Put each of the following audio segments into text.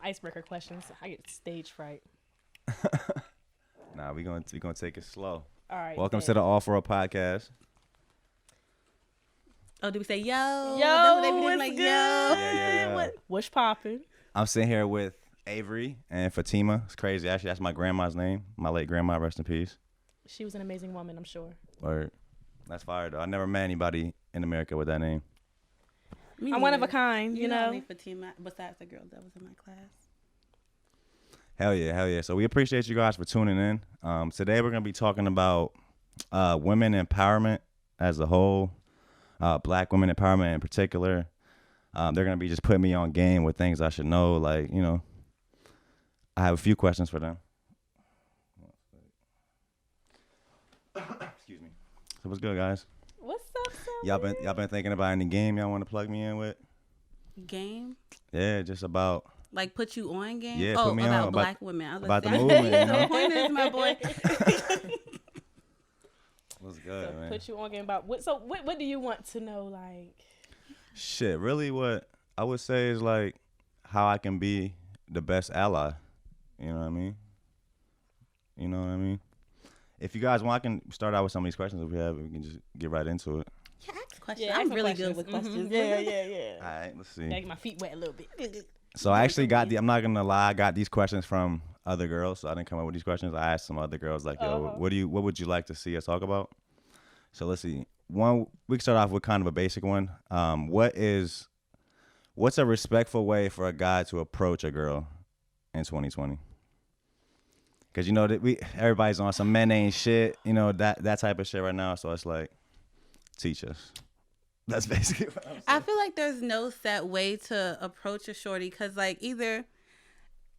some icebreaker questions. I get stage fright. Nah, we gonna take it slow. All right. Welcome to the Off-World Podcast. Oh, did we say yo? Yo, That's what they be what's like, good? Yeah. What's popping? I'm sitting here with Averi and Fatima. It's crazy. Actually, that's my grandma's name. My late grandma, rest in peace. She was an amazing woman, I'm sure. Word. That's fire, though. I never met anybody in America with that name. I'm one of a kind, you know. Only Fatima, besides the girl that was in my class. Hell yeah. So we appreciate you guys for tuning in. Today we're going to be talking about women empowerment as a whole, black women empowerment in particular. They're going to be just putting me on game with things I should know. Like, you know, I have a few questions for them. Excuse me. So what's good, guys? What's up, Y'all been thinking about any game y'all want to plug me in with? Game? Yeah, just about. Like put you on game? Yeah, oh, put me about on. black women. I was About the saying. movement, you know? Pointers, my boy. What's good, So man? put you on game about what do you want to know, like? Shit, really what I would say is like how I can be the best ally. You know what I mean? If you guys want, I can start out with some of these questions if we have. We can just get right into it. Yeah, ask questions. Yeah, I'm ask really questions. good with questions. Yeah. All right, let's see. Make my feet wet a little bit. So I actually got I'm not gonna lie, I got these questions from other girls. So I didn't come up with these questions. I asked some other girls like, yo, what would you like to see us talk about? So let's see. We can start off with kind of a basic one. What's a respectful way for a guy to approach a girl in 2020? Because you know that everybody's on some men ain't shit, you know, that type of shit right now. So it's like, teach us. That's basically what I'm saying. I feel like there's no set way to approach a shorty because, like, either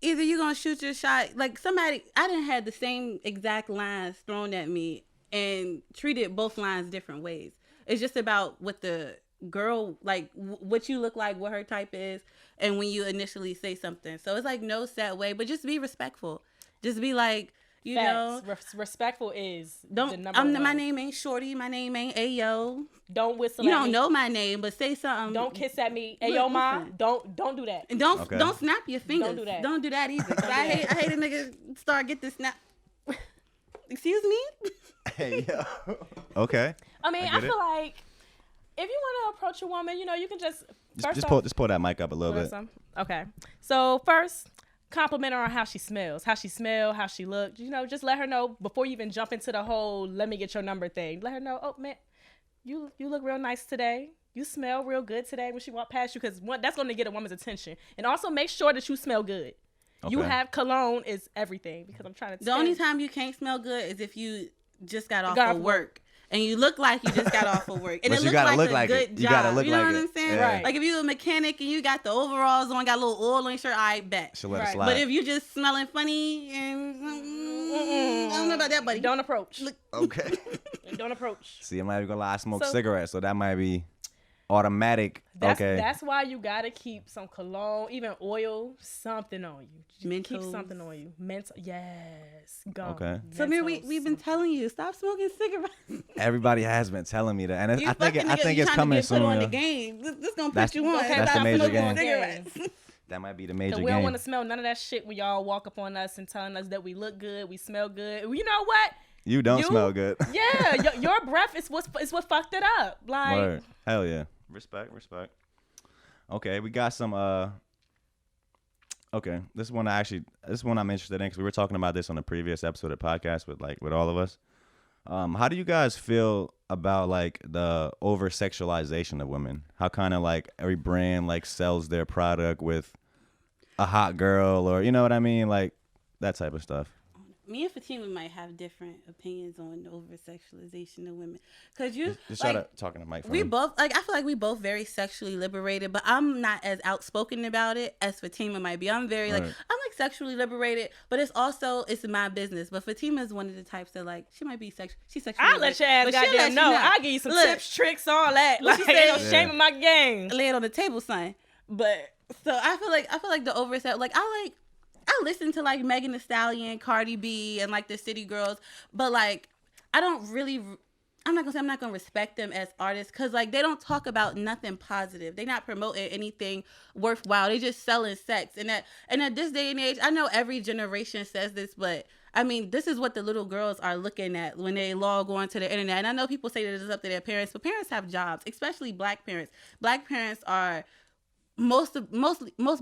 you're going to shoot your shot. Like, I didn't have the same exact lines thrown at me and treated both lines different ways. It's just about what the girl, like, what you look like, what her type is, and when you initially say something. So it's, like, no set way, but just be respectful. Just be like, you know, respectful is don't. the number one. My name ain't Shorty. My name ain't Ayo. Don't whistle. You at don't me. know my name, but say something. Don't kiss at me. Ayo, ma. Don't do that. And don't snap your fingers. Don't do that. Don't do that either. I hate a nigga get this snap. Excuse me. Hey, yo. Okay. I mean, I feel like if you want to approach a woman, you know, you can just pull that mic up a little bit. Okay. So first, compliment her on how she smells, how she looked. You know, just let her know before you even jump into the whole "let me get your number" thing. Let her know, oh man, you look real nice today. You smell real good today when she walk past you, because that's going to get a woman's attention. And also make sure that you smell good. Okay. You have cologne is everything, because I'm trying to. The only time you can't smell good is if you just got off of work. And you look like you just got off of work. And but it looks like a good job. You gotta look like it. You know what I'm saying? Yeah. Right. Like if you're a mechanic and you got the overalls on, got a little oil on your shirt, I bet. She'll let it slide. But if you just smelling funny and I don't know about that, buddy. Don't approach. Okay. Don't approach. See, I'm not even gonna lie, I smoke cigarettes, so that might be automatic. That's why you gotta keep some cologne, even oil, something on you. Mentos. Keep something on you. Mental, yes. Gum. Okay. So Mir, we've been telling you, stop smoking cigarettes. Everybody has been telling me that, and I think you it's coming soon. Put on the game. This gonna put you on. That's the major game. Cigarettes. That might be the major game. We don't want to smell none of that shit when y'all walk up on us and telling us that we look good, we smell good. You know what? You don't smell good. Yeah, your breath is what fucked it up. Like, word. Hell yeah. Respect. Okay, we got some. Okay, this one I'm interested in because we were talking about this on the previous episode of the podcast with all of us. How do you guys feel about like the over-sexualization of women? How kind of like every brand like sells their product with a hot girl, or you know what I mean, like that type of stuff. Me and Fatima might have different opinions on over-sexualization of women. Cause you just try to talking to Mike. We both I feel like we both very sexually liberated, but I'm not as outspoken about it as Fatima might be. I'm very I'm like sexually liberated, but it's my business. But Fatima is one of the types that like she might be she's sexually. I'll let your ass goddamn know. I'll give you some tips, tricks, all that. Like, ain't no shame in my game. Lay it on the table, son. But so I feel like the oversex, like I listen to like Megan Thee Stallion, Cardi B, and like the City Girls, but like I don't really I'm not gonna say I'm not gonna respect them as artists because like they don't talk about nothing positive. They're not promoting anything worthwhile. They just selling sex. And at this day and age, I know every generation says this, but I mean, this is what the little girls are looking at when they log on to the internet. And I know people say that it's up to their parents, but parents have jobs, especially black parents. Black parents are most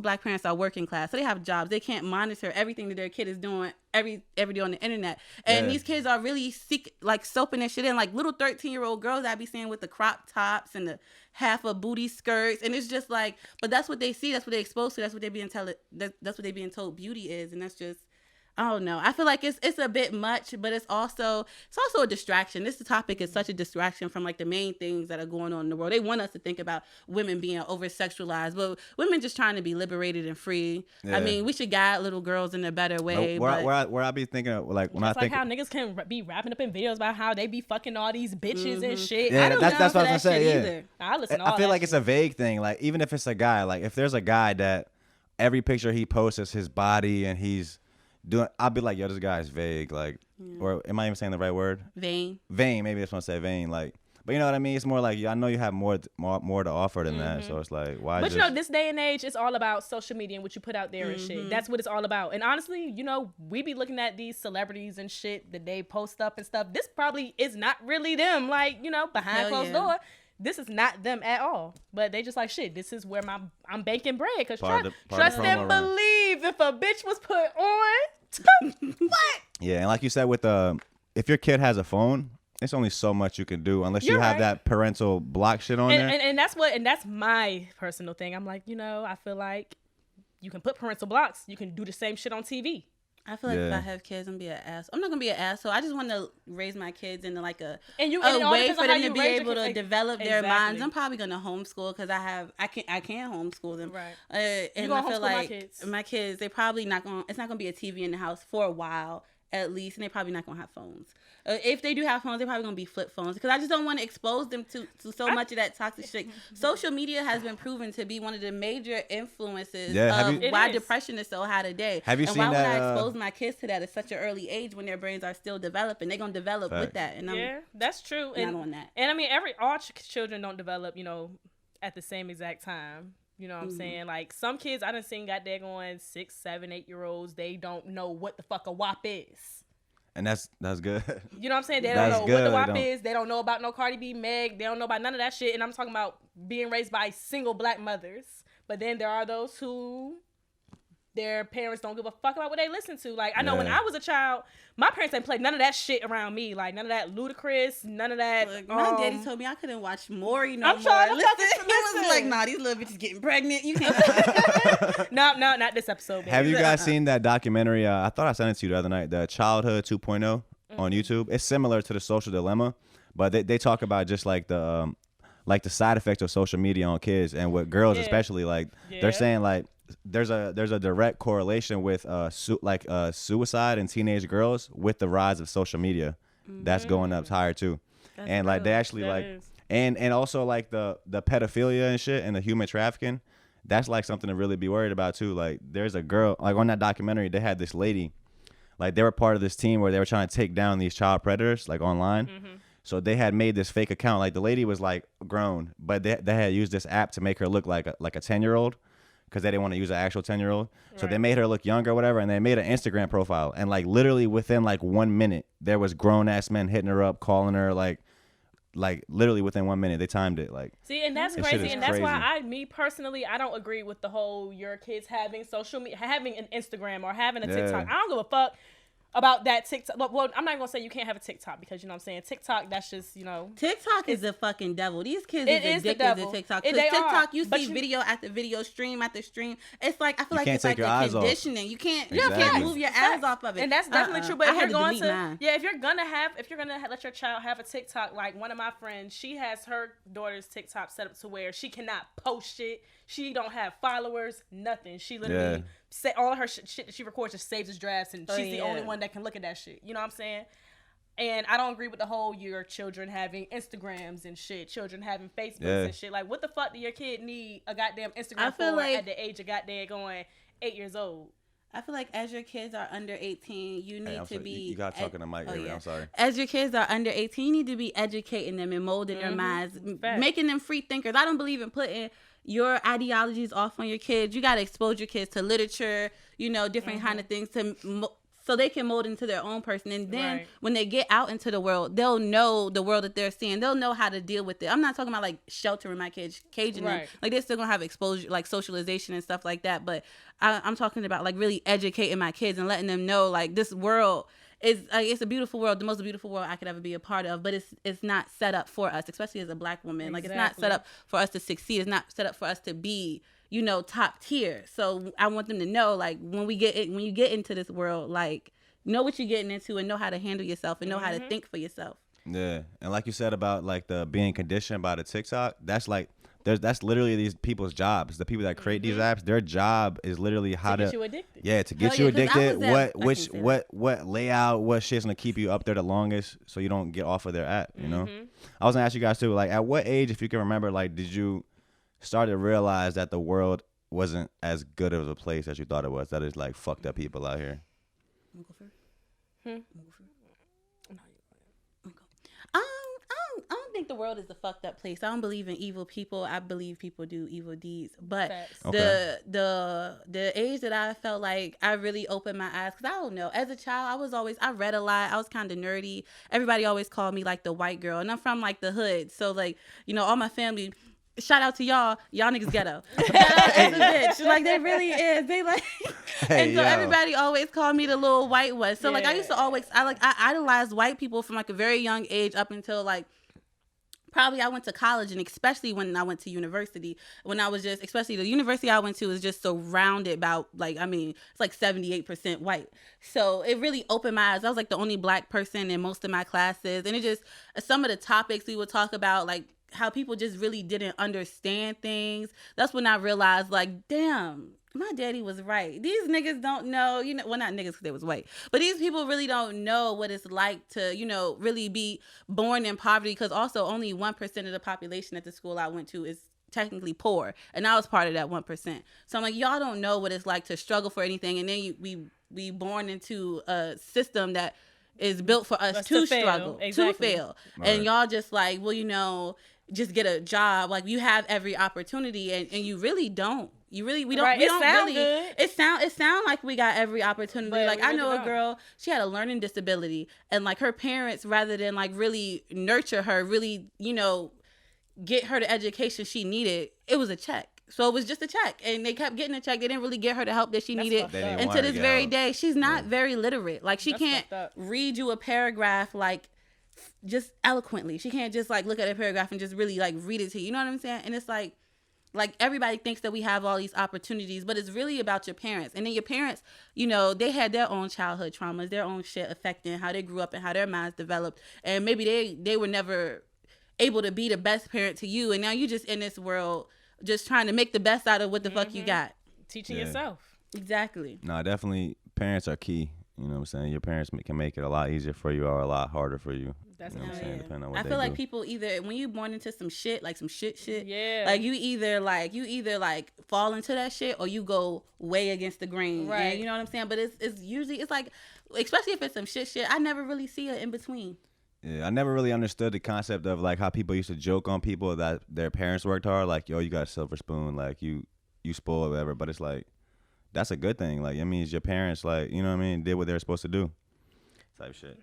black parents are working class, so they have jobs. They can't monitor everything that their kid is doing every day on the internet. And these kids are really soaping that shit in, like little 13-year-old girls I be seeing with the crop tops and the half a booty skirts, and it's just like, but that's what they see, that's what they exposed to, that's what they being told beauty is, and that's just, I don't know. I feel like it's a bit much, but it's also a distraction. This topic is such a distraction from like the main things that are going on in the world. They want us to think about women being over sexualized, but women just trying to be liberated and free. Yeah. I mean, we should guide little girls in a better way. Where I be thinking of, like when I think how niggas can be wrapping up in videos about how they be fucking all these bitches and shit. Yeah, I don't that's what I was gonna say. Yeah, either. I listen to all I feel that like shit. It's a vague thing. Like even if it's a guy, like if there's a guy that every picture he posts is his body and he's doing, I'll be like, yo, this guy is vague, like, or am I even saying the right word? Vain, maybe that's what I say, vain, like, but you know what I mean? It's more like, I know you have more to offer than that, so it's like, why? But you know, this day and age, it's all about social media and what you put out there and shit. That's what it's all about. And honestly, you know, we be looking at these celebrities and shit that they post up and stuff. This probably is not really them, like, you know, behind closed door. This is not them at all, but they just like, shit, this is where I'm banking bread. Because trust and believe, if a bitch was put on, what? Yeah, and like you said, with if your kid has a phone, it's only so much you can do unless you have that parental block shit on there. And that's my personal thing. I'm like, you know, I feel like you can put parental blocks. You can do the same shit on TV. I feel like if I have kids, I'm gonna be an asshole. I'm not gonna be an asshole. I just want to raise my kids into like a way for them to be able to develop their minds. I'm probably gonna homeschool because I can homeschool them. Right. And I feel like my kids, they probably not gonna. It's not gonna be a TV in the house for a while at least, and they probably not gonna have phones. If they do have phones, they're probably gonna be flip phones because I just don't want to expose them to so much of that toxic shit. Social media has been proven to be one of the major influences of why depression is so high today. Have you seen that? Why would I expose my kids to that at such an early age when their brains are still developing? They're gonna develop with that, and that's true. Not on that. And I mean, all children don't develop, you know, at the same exact time. You know what I'm saying? Like some kids I done seen got there going 6, 7, 8-year-olds. They don't know what the fuck a WAP is. And that's good. You know what I'm saying? They don't know what the WAP is. They don't know about no Cardi B, Meg. They don't know about none of that shit. And I'm talking about being raised by single black mothers. But then there are those who their parents don't give a fuck about what they listen to. Like I know when I was a child, my parents ain't played none of that shit around me. Like none of that Ludacris, none of that. Look, my daddy told me I couldn't watch Maury no more. I'm trying to listen. He was like, nah, these little bitches getting pregnant. You can't. No, not this episode. Baby. Have you guys seen that documentary? I thought I sent it to you the other night. The Childhood 2.0 on YouTube. It's similar to The Social Dilemma, but they talk about just like the side effects of social media on kids and with girls especially. Like they're saying like there's a direct correlation with suicide in teenage girls with the rise of social media. That's going up higher too. That's and like they actually and also like the pedophilia and shit and the human trafficking. That's like something to really be worried about too. Like there's a girl, like on that documentary, they had this lady, like they were part of this team where they were trying to take down these child predators like online. So they had made this fake account. Like the lady was like grown, but they had used this app to make her look like a 10-year-old because they didn't want to use an actual 10-year-old. So they made her look younger or whatever, and they made an Instagram profile. And like literally within like 1 minute, there was grown ass men hitting her up, calling her like literally within 1 minute. They timed it. Like see, and that's crazy, and that's why me personally, I don't agree with the whole your kids having social media, having an Instagram or having a TikTok. I don't give a fuck about that TikTok. Well, I'm not gonna say you can't have a TikTok because you know what I'm saying. TikTok, that's just, you know. TikTok is the fucking devil. These kids is addicted to TikTok. Because TikTok, you see video after video, stream after stream. It's like, I feel like it's like the conditioning. You can't move your eyes off of it. And that's definitely true. But if you're going to, if you're gonna let your child have a TikTok, like one of my friends, she has her daughter's TikTok set up to where she cannot post shit. She don't have followers, nothing. She literally say all her shit that she records just saves as drafts, and she's the only one that can look at that shit. You know what I'm saying? And I don't agree with the whole your children having Instagrams and shit, children having Facebooks and shit. Like, what the fuck do your kid need a goddamn Instagram for at the age of goddamn going 8 years old? I feel like as your kids are under 18, you need to be. You got to talk in the mic, Avery. I'm sorry. As your kids are under 18, you need to be educating them and molding their minds, making them free thinkers. I don't believe in putting your ideologies off on your kids. You got to expose your kids to literature, different kind of things so they can mold into their own person. And then when they get out into the world, they'll know the world that they're seeing. They'll know how to deal with it. I'm not talking about like sheltering my kids, caging them. Like they're still going to have exposure, like socialization and stuff like that. But I'm talking about like really educating my kids and letting them know like this world is it's a beautiful world, the most beautiful world I could ever be a part of. But it's not set up for us, especially as a Black woman. Like it's not set up for us to succeed. It's not set up for us to be top tier. So I want them to know, like, when you get into this world, like, know what you're getting into and know how to handle yourself and know how to think for yourself. Yeah. And like you said about like the being conditioned by the TikTok, that's like, that's literally these people's jobs. The people that create these apps, their job is literally how to get you addicted. Yeah, to get you addicted. What layout, what shit's gonna keep you up there the longest so you don't get off of their app, I was gonna ask you guys too, like, at what age, if you can remember, like, did you start to realize that the world wasn't as good of a place as you thought it was, that it's like fucked up people out here? I don't think the world is a fucked up place. I don't believe in evil people. I believe people do evil deeds. But the age that I felt like I really opened my eyes, because I don't know, as a child, I read a lot. I was kind of nerdy. Everybody always called me like the white girl, and I'm from like the hood. So like, all my family, shout out to y'all niggas ghetto. Shout out as a bitch. Like, they really is. They like, and so everybody always called me the little white one. So like, I used to I idolized white people from like a very young age up until like, probably I went to college, and especially when I went to university, especially the university I went to is just surrounded by it's like 78% white. So it really opened my eyes. I was like the only Black person in most of my classes. And it just, some of the topics we would talk about, like how people just really didn't understand things. That's when I realized, like, damn, my daddy was right. These niggas don't know, well, not niggas because they was white, but these people really don't know what it's like to, really be born in poverty, because also only 1% of the population at the school I went to is technically poor, and I was part of that 1%. So I'm like, y'all don't know what it's like to struggle for anything, and then we born into a system that is built for us to struggle, to fail. Right. And y'all just like, well, just get a job. Like, you have every opportunity, and you really don't. We don't. Right. We don't really. Good. It sound like we got every opportunity. But like, I know a girl. She had a learning disability, and like her parents, rather than like really nurture her, really get her the education she needed, it was a check. So it was just a check, and they kept getting a check. They didn't really get her the help that she needed. And to this very day, she's not very literate. Like, she can't read you a paragraph like just eloquently. She can't just like look at a paragraph and just really like read it to you. You know what I'm saying? And it's like everybody thinks that we have all these opportunities, but it's really about your parents. And then your parents, they had their own childhood traumas, their own shit affecting how they grew up and how their minds developed. And maybe they were never able to be the best parent to you. And now you just in this world just trying to make the best out of what the fuck you got. Teaching yourself. Exactly. No, definitely parents are key. You know what I'm saying? Your parents can make it a lot easier for you or a lot harder for you. That's what I'm saying, depending on what I they feel like do. People either, when you born into some shit, like some shit, like you either fall into that shit or you go way against the grain. Right. And you know what I'm saying? But it's usually, it's like, especially if it's some shit, I never really see it in between. Yeah, I never really understood the concept of like how people used to joke on people that their parents worked hard. Like, yo, you got a silver spoon. Like, you spoiled, whatever. But it's like, that's a good thing. Like, it means your parents, like, you know what I mean, did what they were supposed to do. Type shit.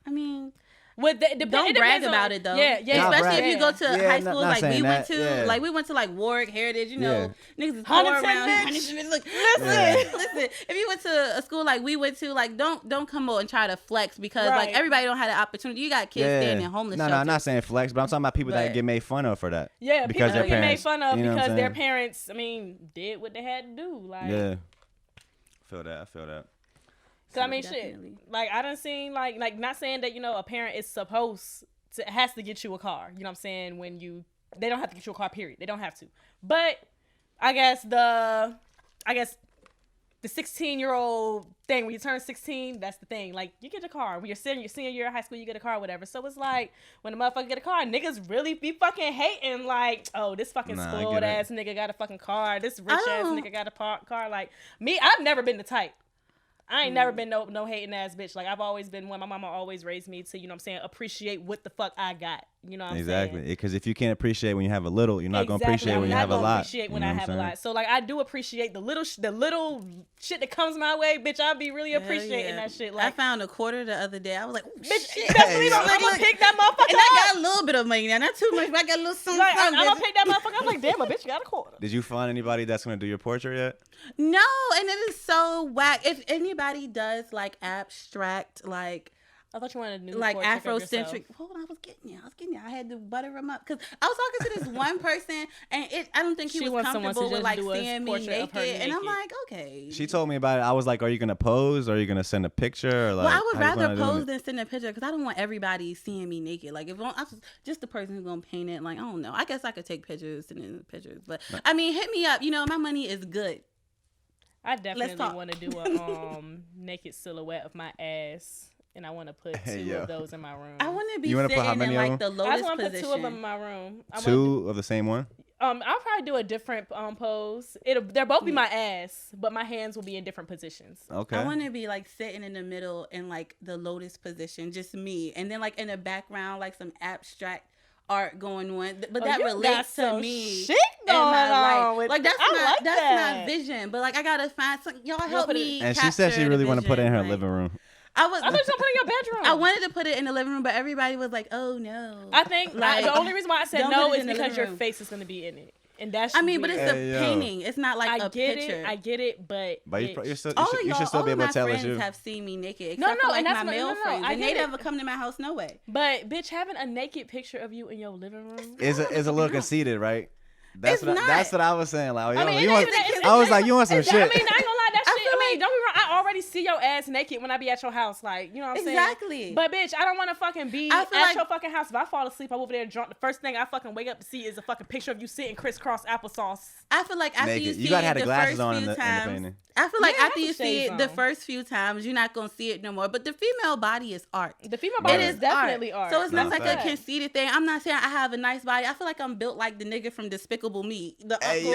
I mean, don't brag about it though. Yeah. Especially if you go to high school like we went to. Yeah. Like, we went to like Warwick, Heritage, niggas is poor Huntington, around. bitch. Look, listen. If you went to a school like we went to, like, don't come out and try to flex, because like everybody don't have the opportunity. You got kids staying in homeless shelters. No, I'm not saying flex, but I'm talking about people that get made fun of for that. Yeah, because people their get parents, made fun of because their saying? parents, did what they had to do. Like, yeah, I feel that. So I mean, definitely. Shit. Like, I done seen like not saying that a parent is supposed to has to get you a car. You know what I'm saying? They don't have to get you a car. Period. They don't have to. But I guess the 16-year-old thing, when you turn 16, that's the thing. Like, you get a car. When you're senior year of high school, you get a car, whatever. So it's like, when a motherfucker get a car, niggas really be fucking hating. Like, oh, this fucking spoiled ass nigga got a fucking car. This rich ass nigga got a car. Like, me, I've never been the type. I ain't never been no hating ass bitch. Like, I've always been one. My mama always raised me to, you know what I'm saying, appreciate what the fuck I got. You know what I'm saying? Exactly. Because if you can't appreciate when you have a little, you're not going to appreciate when you have a lot. Appreciate when I have a lot. So, like, I do appreciate the little shit that comes my way. Bitch, I'll be really appreciating that shit. Like, I found a quarter the other day. I was like, bitch, shit. I'm going to pick that motherfucker and up. I got a little bit of money now. Not too much, but I got a little something. Like, I'm going to pick that motherfucker up. I'm like, damn, a bitch, you got a quarter. Did you find anybody that's going to do your portrait yet? No, and it is so whack. If anybody does, like, abstract, like... I thought you wanted a new like Afrocentric. Hold on, I was getting you. I had to butter him up because I was talking to this one person, and I don't think he was comfortable with like seeing me naked, and I'm like, okay. She told me about it. I was like, are you gonna pose, or are you gonna send a picture? Or like, well, I would rather pose than send a picture because I don't want everybody seeing me naked. Like, if I was just the person who's gonna paint it, like, I don't know. I guess I could take pictures, send in pictures, but I mean, hit me up. You know, my money is good. I definitely want to do a naked silhouette of my ass. And I want to put two of those in my room. I want to be sitting in like the lotus position. I want to put two of them in my room. Two of the same one? I'll probably do a different pose. They'll both be my ass, but my hands will be in different positions. Okay. I want to be like sitting in the middle in like the lotus position, just me. And then like in the background, like some abstract art going on. But that relates to me shit in my on life. Like that's not vision. But like I gotta find some. Y'all help me. And she said she really want to put it in her living room. I thought you were gonna put it in your bedroom. I wanted to put it in the living room, but everybody was like, "Oh no." I think like, the only reason why I said no is because your face is gonna be in it, and that's. I mean, but it's a painting. It's not like a picture. I get it, but you should still be able to tell us. All of my friends have seen me naked, no, except for like and my male friends, and they never come to my house. No way. But bitch, having a naked picture of you in your living room is a little conceited, right? That's what I was saying. Like, I was like, you want some shit? I mean, I ain't gonna lie, that shit. I mean, don't be wrong. I already see your ass naked when I be at your house, like, you know what I'm saying? Exactly. But bitch, I don't want to fucking be at your fucking house. If I fall asleep, I'm over there drunk. The first thing I fucking wake up to see is a fucking picture of you sitting crisscross applesauce. I feel like after you see gotta have the glasses first on few in the times, I feel like after you see it the first few times, you're not gonna see it no more. But the female body is art. The female body is definitely art. So it's not like a conceited thing. I'm not saying I have a nice body. I feel like I'm built like the nigga from Despicable Me, the uncle.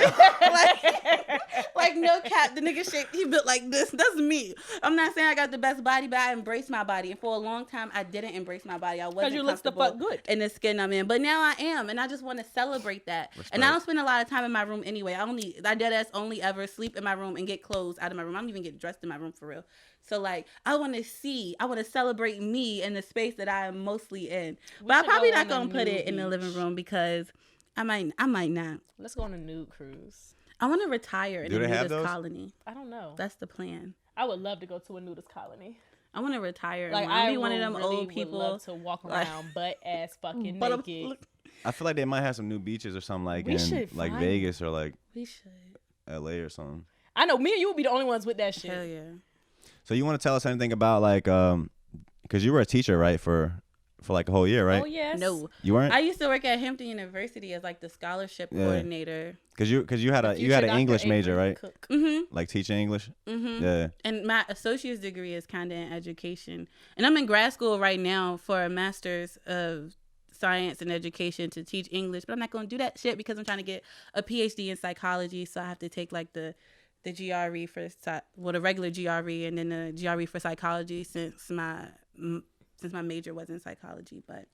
like no cap, the nigga shape. He built like this. That's me. I'm not saying I got the best body, but I embrace my body. And for a long time, I didn't embrace my body. I wasn't you look the fuck good in the skin I'm in. But now I am, and I just want to celebrate that. Respect. And I don't spend a lot of time in my room anyway. I deadass only ever sleep in my room and get clothes out of my room. I don't even get dressed in my room for real. So like, I want to celebrate me in the space that I am mostly in. But I'm probably not gonna put it in the living room because I might not. Let's go on a nude cruise. I want to retire in a nudist colony. I don't know. That's the plan. I would love to go to a nudist colony. I want to retire. Like, I be one of them old people. Would love to walk around butt ass fucking naked. I feel like they might have some new beaches or something like in like Vegas or like we should LA or something. I know me and you would be the only ones with that shit. Hell yeah. So you want to tell us anything about like because you were a teacher, right, for like a whole year, right? Oh yes. No, you weren't. I used to work at Hampton University as like the scholarship coordinator. Because you had an English major, right? Mm-hmm. Like teaching English. Mm-hmm. Yeah. And my associate's degree is kind of in education, and I'm in grad school right now for a master's of science and education to teach English. But I'm not going to do that shit because I'm trying to get a PhD in psychology, so I have to take like the GRE for the regular GRE and then the GRE for psychology since my major was in psychology. But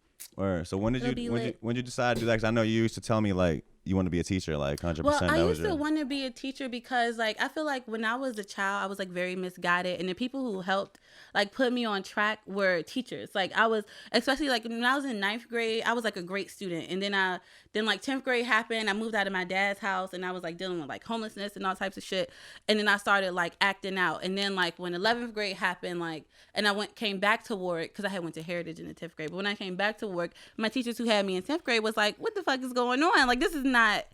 so when did you decide to do that? Because I know you used to tell me like you want to be a teacher, like 100%. Well, I used to want to be a teacher because like I feel like when I was a child, I was like very misguided, and the people who helped like put me on track were teachers. Like I was, especially like when I was in 9th grade, I was like a great student, and then like 10th grade happened. I moved out of my dad's house, and I was like dealing with like homelessness and all types of shit, and then I started like acting out. And then like when 11th grade happened, like, and I came back to work because I had went to Heritage in the 10th grade. But when I came back to work, my teachers who had me in 10th grade was like, "What the fuck is going on? Like this is not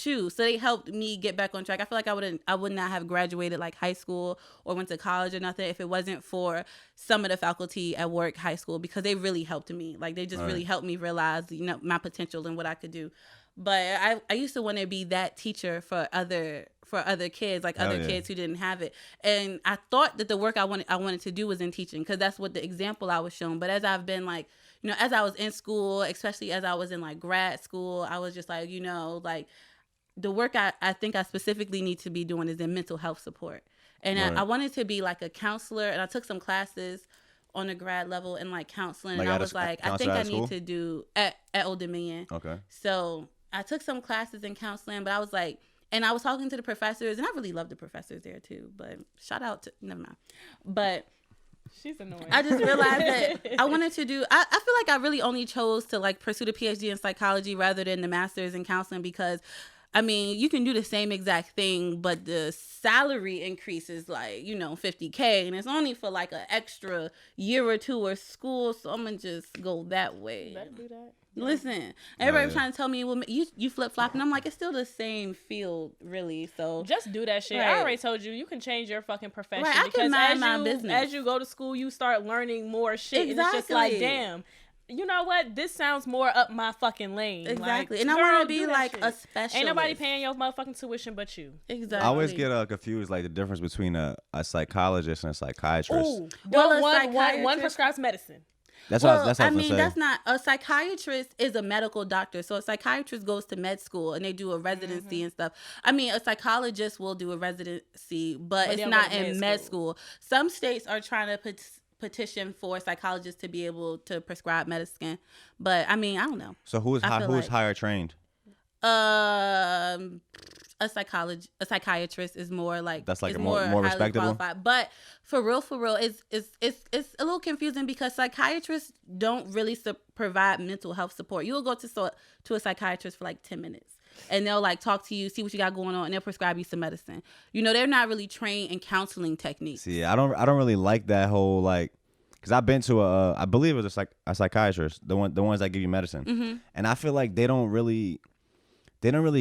you." So they helped me get back on track. I feel like I would not have graduated like high school or went to college or nothing if it wasn't for some of the faculty at work, high school, because they really helped me. Like they just really helped me realize, my potential and what I could do. But I used to want to be that teacher for other kids, like kids who didn't have it. And I thought that the work I wanted to do was in teaching because that's what the example I was shown. But as I've been like, as I was in school, especially as I was in like grad school, I was just like, like the work I think I specifically need to be doing is in mental health support. And I wanted to be like a counselor, and I took some classes on a grad level in like counseling. Like and I was like, I think I school? need to do at Old Dominion. Okay. So I took some classes in counseling, but I was like, and I was talking to the professors, and I really love the professors there too. But shout out to, never mind. But she's annoying. I just realized that I wanted to do, I feel like I really only chose to like pursue the PhD in psychology rather than the master's in counseling because, I mean, you can do the same exact thing, but the salary increase is like, you know, $50K, and it's only for like an extra year or two of school. So I'm going to just go that way. Better do that. Listen, everybody trying to tell me, well, you flip flop, and I'm like, it's still the same field, really. So just do that shit. Right. I already told you, you can change your fucking profession. Right, I can mind my business. As you go to school, you start learning more shit. Exactly. And it's just like, damn, you know what? This sounds more up my fucking lane. Exactly. Like, and I want to be like a specialist. Ain't nobody paying your motherfucking tuition but you. Exactly. I always get confused, like the difference between a psychologist and a psychiatrist. Ooh, Well, one prescribes medicine. That's what I was I gonna mean, say. that's not, a psychiatrist is a medical doctor. So a psychiatrist goes to med school and they do a residency and stuff. I mean, a psychologist will do a residency, but it's not in med school. Some states are trying to petition for psychologists to be able to prescribe medicine. But I mean, I don't know. So who's higher trained? A psychiatrist is more like, that's like is a more respectable. Qualified. But for real, it's a little confusing because psychiatrists don't really provide mental health support. You'll go to a psychiatrist for like 10 minutes. And they'll like talk to you, see what you got going on, and they'll prescribe you some medicine. You know, they're not really trained in counseling techniques. See, I don't really like that whole like, because I've been to I believe it was a psychiatrist, the ones that give you medicine, and I feel like they don't really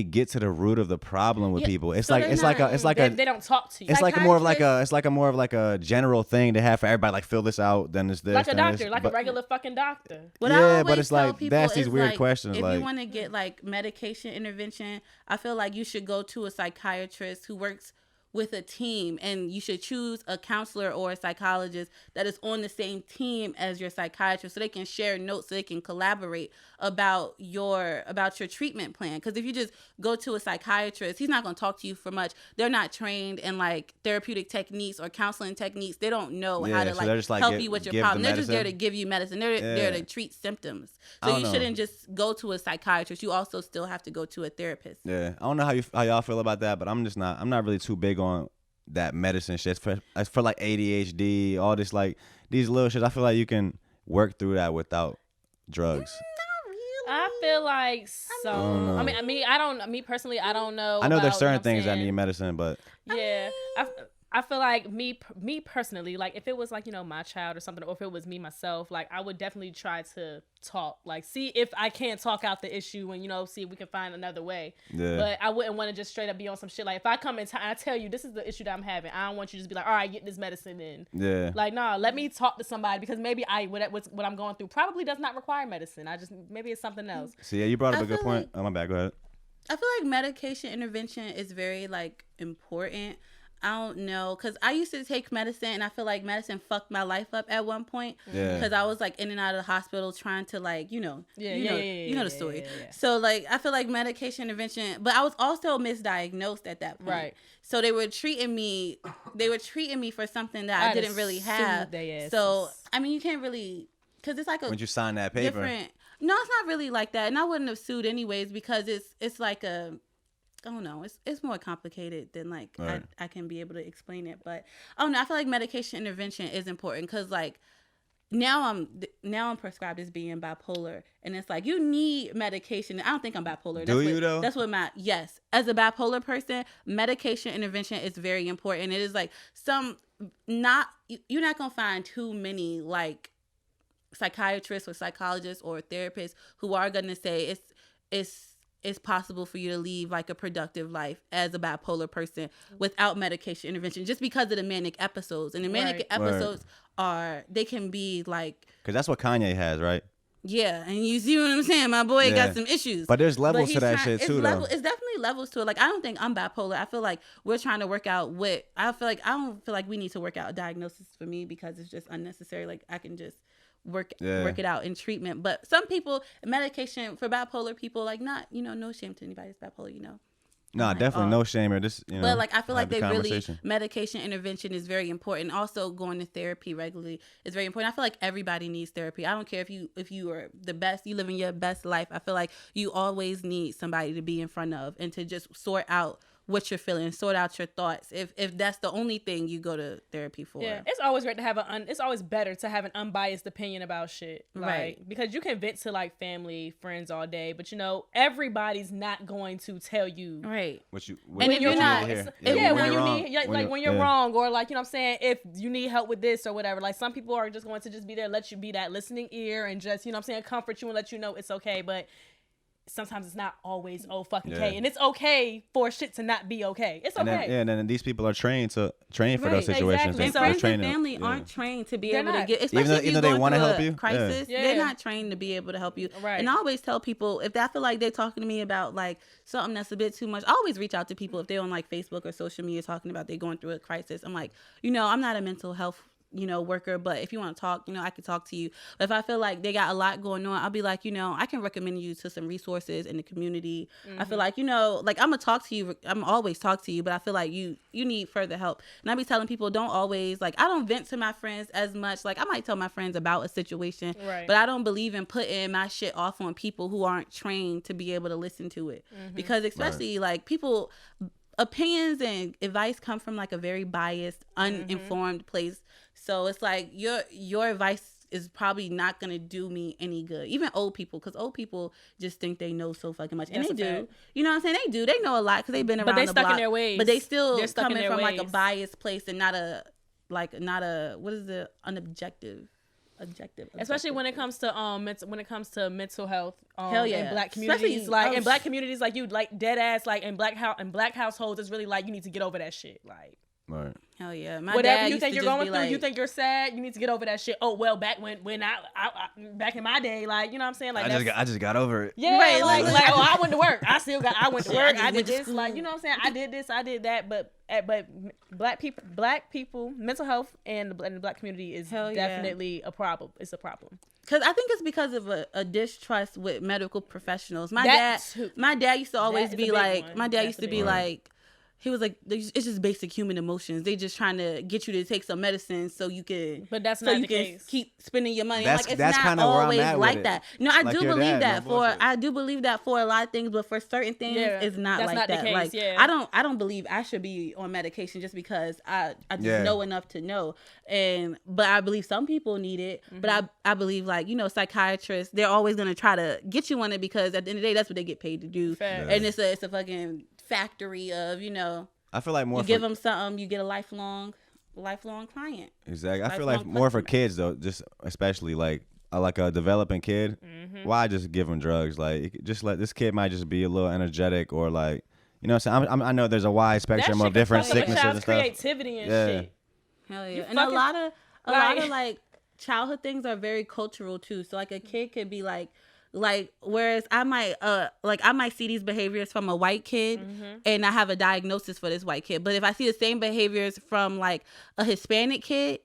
get to the root of the problem with people. It's so like they don't talk to you. It's like more of like a general thing to have for everybody. Like fill this out, then it's this. Like a doctor, this. like a regular fucking doctor. What but it's like that's these weird like, questions. If like, you want to get like medication intervention, I feel like you should go to a psychiatrist who works with a team, and you should choose a counselor or a psychologist that is on the same team as your psychiatrist so they can share notes, so they can collaborate about your treatment plan. Because if you just go to a psychiatrist, he's not going to talk to you for much. They're not trained in like therapeutic techniques or counseling techniques. They don't know how to help you with your problem. They're just there to give you medicine. They're there to treat symptoms. So you shouldn't just go to a psychiatrist. You also still have to go to a therapist. Yeah, I don't know how y'all feel about that, but I'm not really too big on that medicine shit. It's for like ADHD, all this like these little shit. I feel like you can work through that without drugs. Not really. I feel like so. Me personally, I don't know. I know there's certain things that need medicine, but yeah, I feel like me personally, like if it was like, you know, my child or something, or if it was me myself, like I would definitely try to talk, like see if I can't talk out the issue and, you know, see if we can find another way. Yeah. But I wouldn't want to just straight up be on some shit. Like if I come in I tell you this is the issue that I'm having, I don't want you to just be like, all right, get this medicine in. Yeah. Like, nah, let me talk to somebody, because maybe what I'm going through probably does not require medicine. Maybe it's something else. See, yeah, you brought up a good point. Oh, my bad. Go ahead. I feel like medication intervention is very like important. I don't know, because I used to take medicine, and I feel like medicine fucked my life up at one point. Yeah. Because I was like in and out of the hospital trying to like, you know the story. Yeah. So like I feel like medication intervention, but I was also misdiagnosed at that point. Right. So they were treating me for something that I didn't really have. So I mean, you can't really, because it's like when you sign that paper. No, it's not really like that, and I wouldn't have sued anyways, because it's like a, I don't know. It's more complicated than like right. I can be able to explain it. But I don't know. I feel like medication intervention is important, because like now I'm prescribed as being bipolar, and it's like you need medication. I don't think I'm bipolar. Though? That's what yes. As a bipolar person, medication intervention is very important. It is like you're not gonna find too many like psychiatrists or psychologists or therapists who are gonna say it's possible for you to leave like a productive life as a bipolar person without medication intervention, just because of the manic episodes. And the manic episodes they can be like, because that's what Kanye has, right? Yeah, and you see what I'm saying? My boy got some issues. But there's levels to that shit too, though. It's definitely levels to it. Like, I don't think I'm bipolar. I feel like we're trying to work out I don't feel like we need to work out a diagnosis for me, because it's just unnecessary. Like, I can just work it out in treatment. But some people, medication for bipolar people, like, not, you know, no shame to anybody that's bipolar, you know. No, Like, definitely no shame or this. You know, but like I feel like have the they really conversation. medication intervention is very important. Also, going to therapy regularly is very important. I feel like everybody needs therapy. I don't care if you are the best, you living your best life. I feel like you always need somebody to be in front of and to just sort out what you're feeling, sort out your thoughts. If that's the only thing you go to therapy for. Yeah, it's always great to have it's always better to have an unbiased opinion about shit, like, Right? because you can vent to like family, friends all day, but you know everybody's not going to tell you Right. What you And if you're not- when you wrong, need when you're yeah. wrong, or like, you know what I'm saying, if you need help with this or whatever, like some people are just going to just be there, let you be that listening ear and just, you know what I'm saying, comfort you and let you know it's okay. But sometimes it's not always okay, Yeah. and it's okay for shit to not be okay. It's And okay. then, and then these people are trained for Right, those situations. exactly. And So- they're friends and trained to- family yeah. aren't trained to be They're able to not. get, especially though- if you're even though they going wanna through help a you. crisis. Yeah. They're not trained to be able to help you. Right. And I always tell people, if I feel like they're talking to me about like something that's a bit too much, I always reach out to people if they're on like Facebook or social media talking about they're going through a crisis. I'm like, I'm not a mental health worker, but if you want to talk, I can talk to you. But if I feel like they got a lot going on, I'll be like, I can recommend you to some resources in the community. I feel like, like I'm gonna talk to you. I'm always talk to you, but I feel like you need further help. And I be telling people, don't always, like, I don't vent to my friends as much. Like, I might tell my friends about a situation, Right. but I don't believe in putting my shit off on people who aren't trained to be able to listen to it. Because especially like people, opinions and advice come from like a very biased, uninformed place. So it's like your advice is probably not gonna do me any good. Even old people, because old people just think they know so fucking much, and That's they a do. fact. You know what I'm saying? They do. They know a lot because they've been around. But they the stuck in block. their ways. But they still They're stuck in coming their from like a ways. biased place and not a what is the unobjective. Especially when it comes to mental health, Hell yeah. in black Especially- communities, like in black communities, like you like dead ass, like in black households, it's really like you need to get over that shit, like Right. Hell yeah. My whatever dad you used think to you're just going be through, like, you think you're sad, you need to get over that shit. Oh well, back when I back in my day, like, you know what I'm saying, like I just got over it. yeah, Right, like like- oh, I went to work. I went to Shit, I work. just I did went to this. school. Like, you know what I'm saying? I did this. I did that. But black people, mental health and the black community is Hell yeah. definitely a problem. It's a problem. Because I think it's because of a distrust with medical professionals. My That too. dad used to always is a be big like, one. my dad That's used a to big be one. like, he was like, it's just basic human emotions. They just trying to get you to take some medicine so you can, But that's so not you the can case. keep spending your money. That's- Like, it's that's not kinda where I'm always at with like it. that. No, I Like do your believe dad, no that bullshit. I do believe that for a lot of things, but for certain things, Yeah, it's not that's like not the that. case, Like, yeah. I don't believe I should be on medication just because I just Yeah. know enough to know. But I believe some people need it. But I believe, like, psychiatrists, they're always gonna try to get you on it because at the end of the day, that's what they get paid to do. Facts. And it's a fucking factory of, I feel like more you for, give them something, you get a lifelong client. exactly. I feel lifelong like more for customer. kids though, just especially like a developing kid. Mm-hmm. Why just give them drugs? Like just let this kid might just be a little energetic or like, you know what I'm saying? I know there's a wide That spectrum shit of can different fuck up a sicknesses and child's stuff. creativity and Yeah. shit. Hell You yeah. And fucking- a lot of like- like childhood things are very cultural too. So like a kid could be like whereas I might see these behaviors from a white kid and I have a diagnosis for this white kid. But if I see the same behaviors from like a Hispanic kid,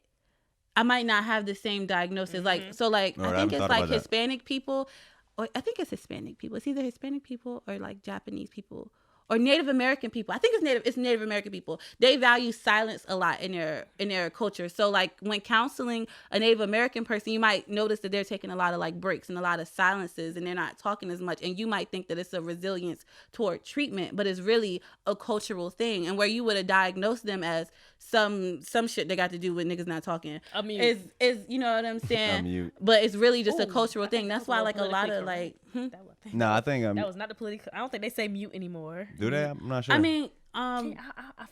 I might not have the same diagnosis. Like, so like, Alright, I I think haven't it's thought like about that. Hispanic people, or I think it's Hispanic people. It's either Hispanic people or like Japanese people or Native American people. I think it's Native American people. They value silence a lot in their culture. So like when counseling a Native American person, you might notice that they're taking a lot of like breaks and a lot of silences and they're not talking as much. And you might think that it's a resilience toward treatment, but it's really a cultural thing. And where you would have diagnosed them as some shit that got to do with niggas not talking. A mute. Is you know what I'm saying? A mute. But it's really just a Ooh, cultural I think thing. that That's was why a like a little lot of politically like No, I think that was not the political. I don't think they say mute anymore. do they? I'm not sure. I mean, I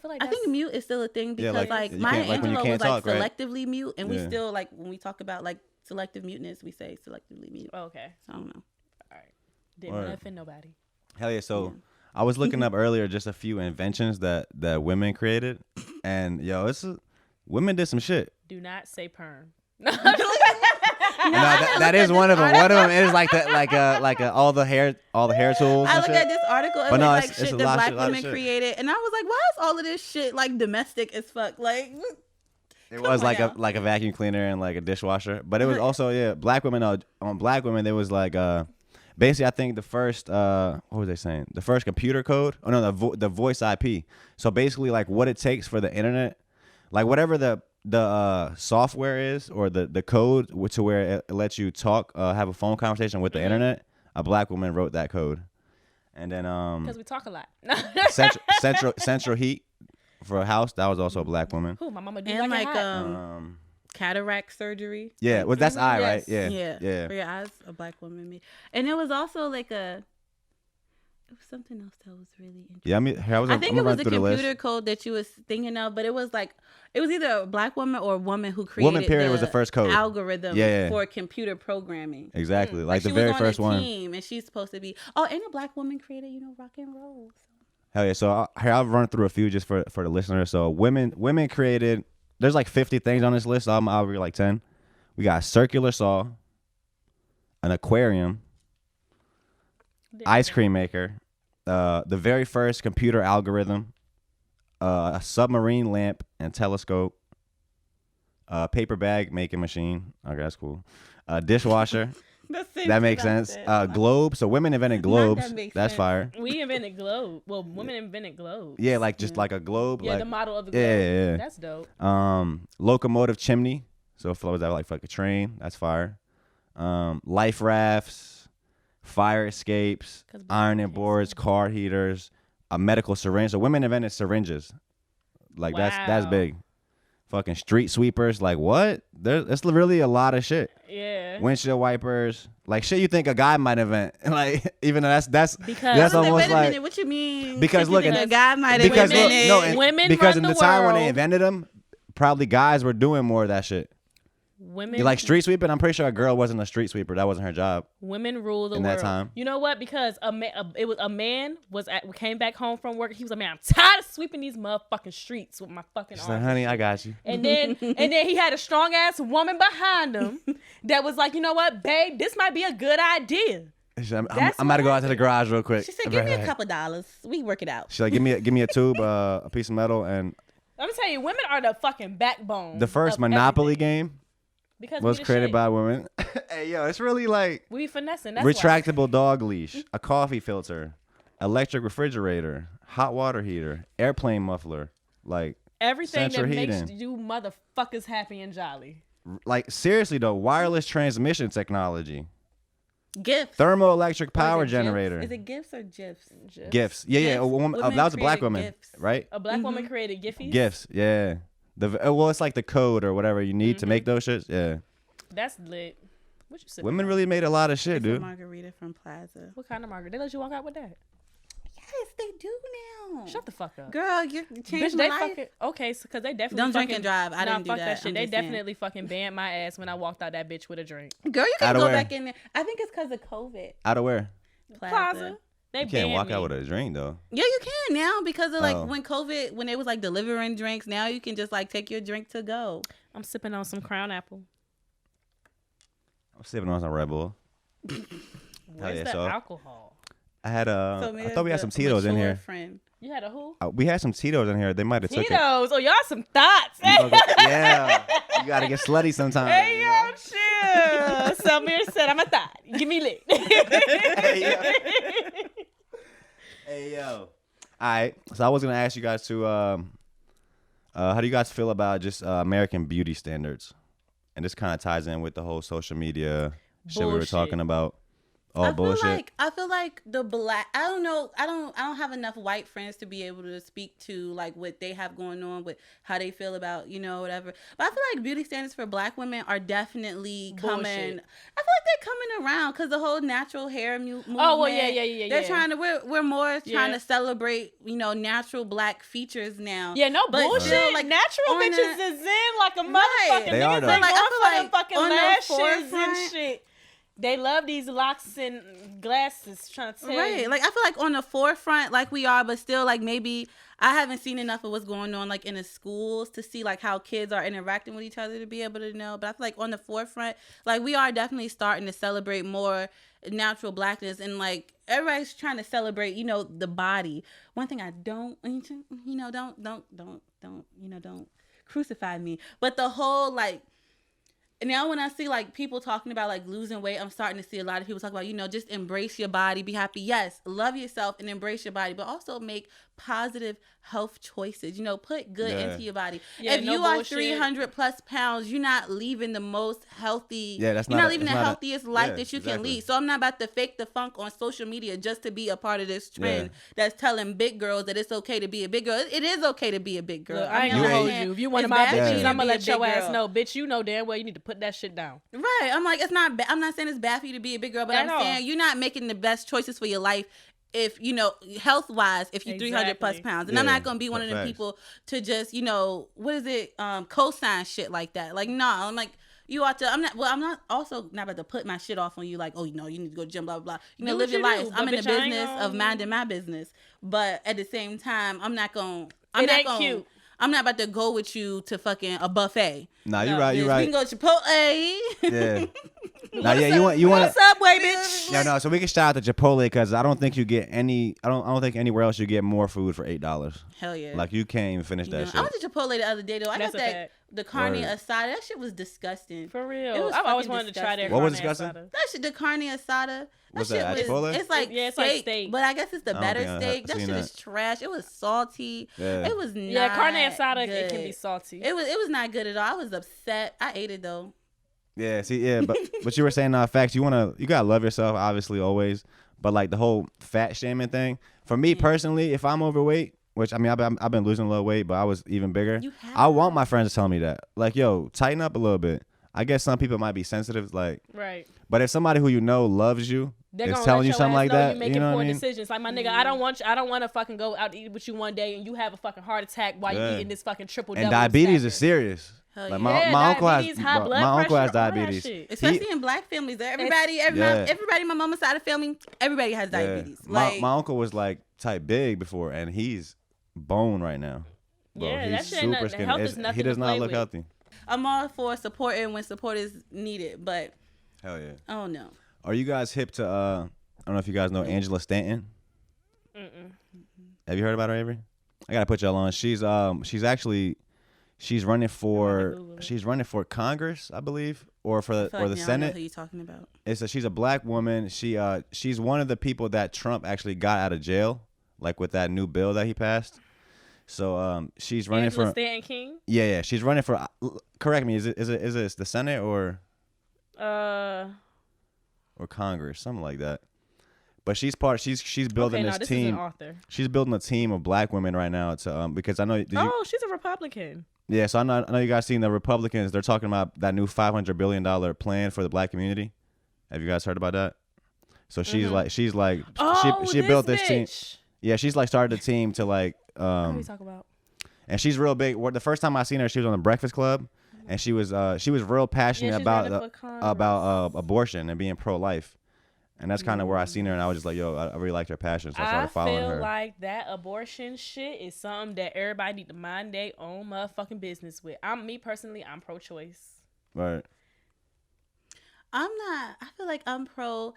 feel like I think mute is still a thing because like, like you Maya can't- like when you Angelou can't was like talk, right? selectively mute, and we Yeah. still like when we talk about like selective muteness, we say selectively mute. Oh, okay. So I don't know. All right. Didn't want to Word. offend nobody. Hell yeah. So I was looking up earlier just a few inventions that women created, and women did some shit. Do not say perm. No, that is one of them. One of them is like all the hair tools. I and look shit. at this article and But no, it's like it's a shit that lot of black shit, lot of women shit. created, and I was like, why is all of this shit like domestic as fuck? Like, It was on now. like a vacuum cleaner and like a dishwasher, but it was also black women. On black women, there was like basically, I think the first, what was they saying? The first computer code? Oh, no, the voice IP. So basically, like, what it takes for the internet, like, whatever the software is or the code to where it lets you talk, have a phone conversation with the internet, a black woman wrote that code. And then because we talk a lot. Central heat for a house, that was also a black woman. Who my mama do And like like it hot. cataract surgery. Yeah, well, that's eye, right? Yes. Yeah. For your eyes, a black woman made. And it was also like it was something else that was really interesting. Yeah, I mean, I think it was the computer computer code that you was thinking of, but it was either a black woman or a woman who created Woman period was the first code. algorithm Yeah. for computer programming. Exactly, like the she very was on first a one. team, and she's supposed to be. Oh, and a black woman created, rock and roll. Hell yeah! So I'll run through a few just for the listeners. So women created. There's like 50 things on this list. I'll read like 10. We got a circular saw, an aquarium, ice cream maker, the very first computer algorithm, a submarine lamp and telescope, a paper bag making machine. Okay, that's cool. A dishwasher. That makes sense. Globe. So women invented globes. That's fire. We invented globe. Well, women invented globes. Yeah, like just like a globe. Yeah, like, the model of the globe. Yeah. That's dope. Locomotive chimney. So it flows out like a train. That's fire. Life rafts, fire escapes, ironing boards, car heaters, a medical syringe. So women invented syringes. Like that's big. Fucking street sweepers. Like what? It's really a lot of shit. Yeah. Windshield wipers. Like shit you think a guy might invent. Like even though that's because almost wait a like minute, what you mean? because look, a guy might have because look, invented. no, and Women because run in the the time when they world. invented them, probably guys were doing more of that shit. Women You like street sweeping? I'm pretty sure a girl wasn't a street sweeper. That wasn't her job. Women rule the in world. that time. You know what? Because a man came back home from work. He was like, man, I'm tired of sweeping these motherfucking streets with my fucking She's arms. like, honey, I got you. And then he had a strong ass woman behind him that was like, you know what, babe, this might be a good idea. She's like, That's I'm about to go what out to the garage real quick. She said, "Give me a couple dollars. We work it out." She's like, give me a tube, a piece of metal, and Let me tell you, women are the fucking backbone. the first of Monopoly everything. game Because was we the created shit. by women. Hey, yo, it's really like We finessing. That's retractable dog leash, a coffee filter, electric refrigerator, hot water heater, airplane muffler, like everything central that makes heating. you motherfuckers happy and jolly. Like seriously though, wireless transmission technology, Gifts. thermoelectric Or power is it gifs? generator, Is it gifts or gifs? gifts. Yeah, Gifts. a woman, Women that was a black created woman, gifts. right? A black woman created Giphies. Gifts, yeah. Well, it's like the code or whatever you need to make those shits. Yeah, That's lit. What you sipping women on? really made a lot of shit, It's a dude. margarita from Plaza. What kind of margarita? They let you walk out with that? Yes, they do now. Shut the fuck up. Girl, you Bitch, changed they my life. fucking okay, so because they definitely Don't drink fucking, and drive. I didn't do fuck that. shit. I'm They just saying. definitely fucking banned my ass when I walked out that bitch with a drink. Girl, you can Outta go where? back in there. I think it's because of COVID. Out of where? Plaza. They You can't banned walk me. out with a drink though. Yeah, you can now because of like Oh. when COVID, when they was like delivering drinks. Now you can just like take your drink to go. I'm sipping on some Crown Apple. I'm sipping on some Red Bull. Where's yeah, the so- alcohol? I had So I thought we had some Tito's in mature here. Friend. You had a who? We had some Tito's in here. They might have took it. Tito's. Oh, y'all some thoughts. Yeah, you gotta get slutty sometimes. Hey, yo, chill. Samir said, I'm a thought. Give me lit. Hey, yo. Hey, yo. All right. So I was gonna ask you guys to, how do you guys feel about just American beauty standards? And this kind of ties in with the whole social media shit we were Bullshit. talking about. Oh, bullshit. I feel like the black. I don't know. I don't have enough white friends to be able to speak to like what they have going on with how they feel about whatever. But I feel like beauty standards for black women are definitely coming. Bullshit. I feel like they're coming around because the whole natural hair movement. Oh, well, yeah. They're trying to. We're more trying Yeah. to celebrate natural black features now. Yeah, no But bullshit. still, like, Natural on bitches the- is in like a Right. motherfucking They are, niggas though. ain't Like, I going feel for them like fucking on the lashes and forefront- shit. They love these locks and glasses trying to tell Right. you. Like I feel like on the forefront like we are, but still like maybe I haven't seen enough of what's going on like in the schools to see like how kids are interacting with each other to be able to know. But I feel like on the forefront, like we are definitely starting to celebrate more natural blackness and like everybody's trying to celebrate, the body. One thing I don't don't crucify me. But the whole like now when I see like people talking about like losing weight, I'm starting to see a lot of people talk about, just embrace your body, be happy. Yes, love yourself and embrace your body, but also make positive health choices. Put good into your body. Yeah, if no you are bullshit. 300 plus pounds, you're not leaving the most healthy. Yeah, that's you're not not a- living it's the not a- healthiest life yeah, that you can exactly. lead. So I'm not about to fake the funk on social media just to be a part of this trend Yeah. that's telling big girls that it's okay to be a big girl. It is okay to be a big girl. Look, I ain't I'm gonna not hold saying you. If you one of it's my bad for bitches, you to I'm gonna be a let your big ass girl. know, bitch. You know damn well you need to put that shit down. Right. I'm like, it's not bad. I'm not saying it's bad for you to be a big girl, but At I'm all. saying you're not making the best choices for your life if, health wise, if you're 300 plus Exactly. pounds. And I'm Yeah, not going to be one of them facts. people to just, what is it? Co-sign shit like that. Like, no, I'm like, you ought to, I'm not also not about to put my shit off on you like, oh, you need to go to gym, blah, blah, blah. Do Live what your you life. do, I'm but in the bitch, I ain't business of gonna- minding my business. But at the same time, I'm not going It ain't to, cute. I'm not about to go with you to fucking a buffet. Nah, you're No, right. You're Bitch, right. We can go to Chipotle. Yeah. Nah, yeah. You want What's up, way bitch? Yeah, no. So we can shout out to Chipotle because I don't think you get any. I don't think anywhere else you get more food for $8. Hell yeah. Like you can't even finish that I shit. went to Chipotle the other day though. I That's got a that fact. the carne Word. asada. That shit was disgusting. For It real. was I've always fucking wanted to try that. disgusting. What was carne disgusting? asada. That shit, the carne asada. What's shit that, at Chipotle? It's like Yeah, it's like steak, steak. but I guess it's the I don't better think I steak. That seen shit that. is trash. It was salty. Yeah. It was not. Yeah, carne asada, good. it can be salty. It was not good at all. I was upset. I ate it though. Yeah, see, yeah, but you were saying facts. You gotta love yourself, obviously, always. But like the whole fat shaming thing, for me personally, if I'm overweight, which I mean, I've been losing a little weight, but I was even bigger. You have. I want my friends to tell me that, like, yo, tighten up a little bit. I guess some people might be sensitive, like, Right. but if somebody who loves you They're is gonna telling let you your something ass like know that, you making you know poor what I mean? decisions. Like my nigga, I don't want to fucking go out to eat with you one day and you have a fucking heart attack while Yeah. you eating this fucking triple And double. diabetes stacker. is serious. Hell Like yeah. my uncle has diabetes, high blood my uncle has pressure, all that diabetes. shit. Especially in black families, everybody Yeah. in my mama's side of the family, everybody has diabetes. Yeah. Like My uncle was like type big before, and he's bone right now. Bro, Yeah, he's that shit ain't super nothing. skinny. Health is He nothing does to not play look with. healthy. I'm all for supporting when support is needed, but Hell yeah. oh no. Are you guys hip to I don't know if you guys know Angela Stanton. Have you heard about her, Avery? I gotta put y'all on. She's running for Congress, I believe, or for I feel like the now I know Senate. who you talking about? She's a black woman. She's one of the people that Trump actually got out of jail, like with that new bill that he passed. So she's running Angela for Stanton King. yeah. She's running for. Correct me. Is it the Senate or Congress, something like that? But she's building okay, this this team. is an author. She's building a team of black women right now to because I know. She's a Republican. Yeah, so I know you guys seen the Republicans. They're talking about that new $500 billion plan for the black community. Have you guys heard about that? So she's like she built this team. Yeah, she's like started a team to like What are we talking about? and she's real big. The first time I seen her, she was on the Breakfast Club, and she was real passionate she's about running for Congress. abortion and being pro life, and that's kind of where I seen her, and I was just like, yo, I really liked her passion, so I started following feel her. like that abortion shit is something that everybody need to mind their own motherfucking business with. Me personally, I'm pro-choice. Right. I'm not. I feel like I'm pro.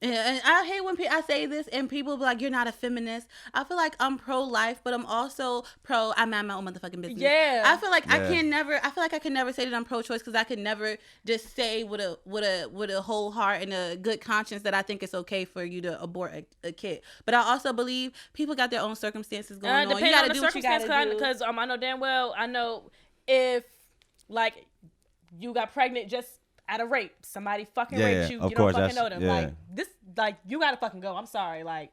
And I hate when I say this and people be like, "You're not a feminist." I feel like I'm pro-life, but I'm also pro. I mind my own motherfucking business. Yeah. I feel like I Yeah. feel like I can never say that I'm pro-choice because I could never just say with a whole heart and a good conscience that I think it's okay for you to abort a kid. But I also believe people got their own circumstances going on. You Depending gotta on the do what you circumstance, gotta do. because I know damn well. I know if like you got pregnant just out of rape, somebody fucking Yeah, raped yeah, you. of You course, don't fucking that's- know them. yeah. Like this, like you gotta fucking go. I'm sorry, like.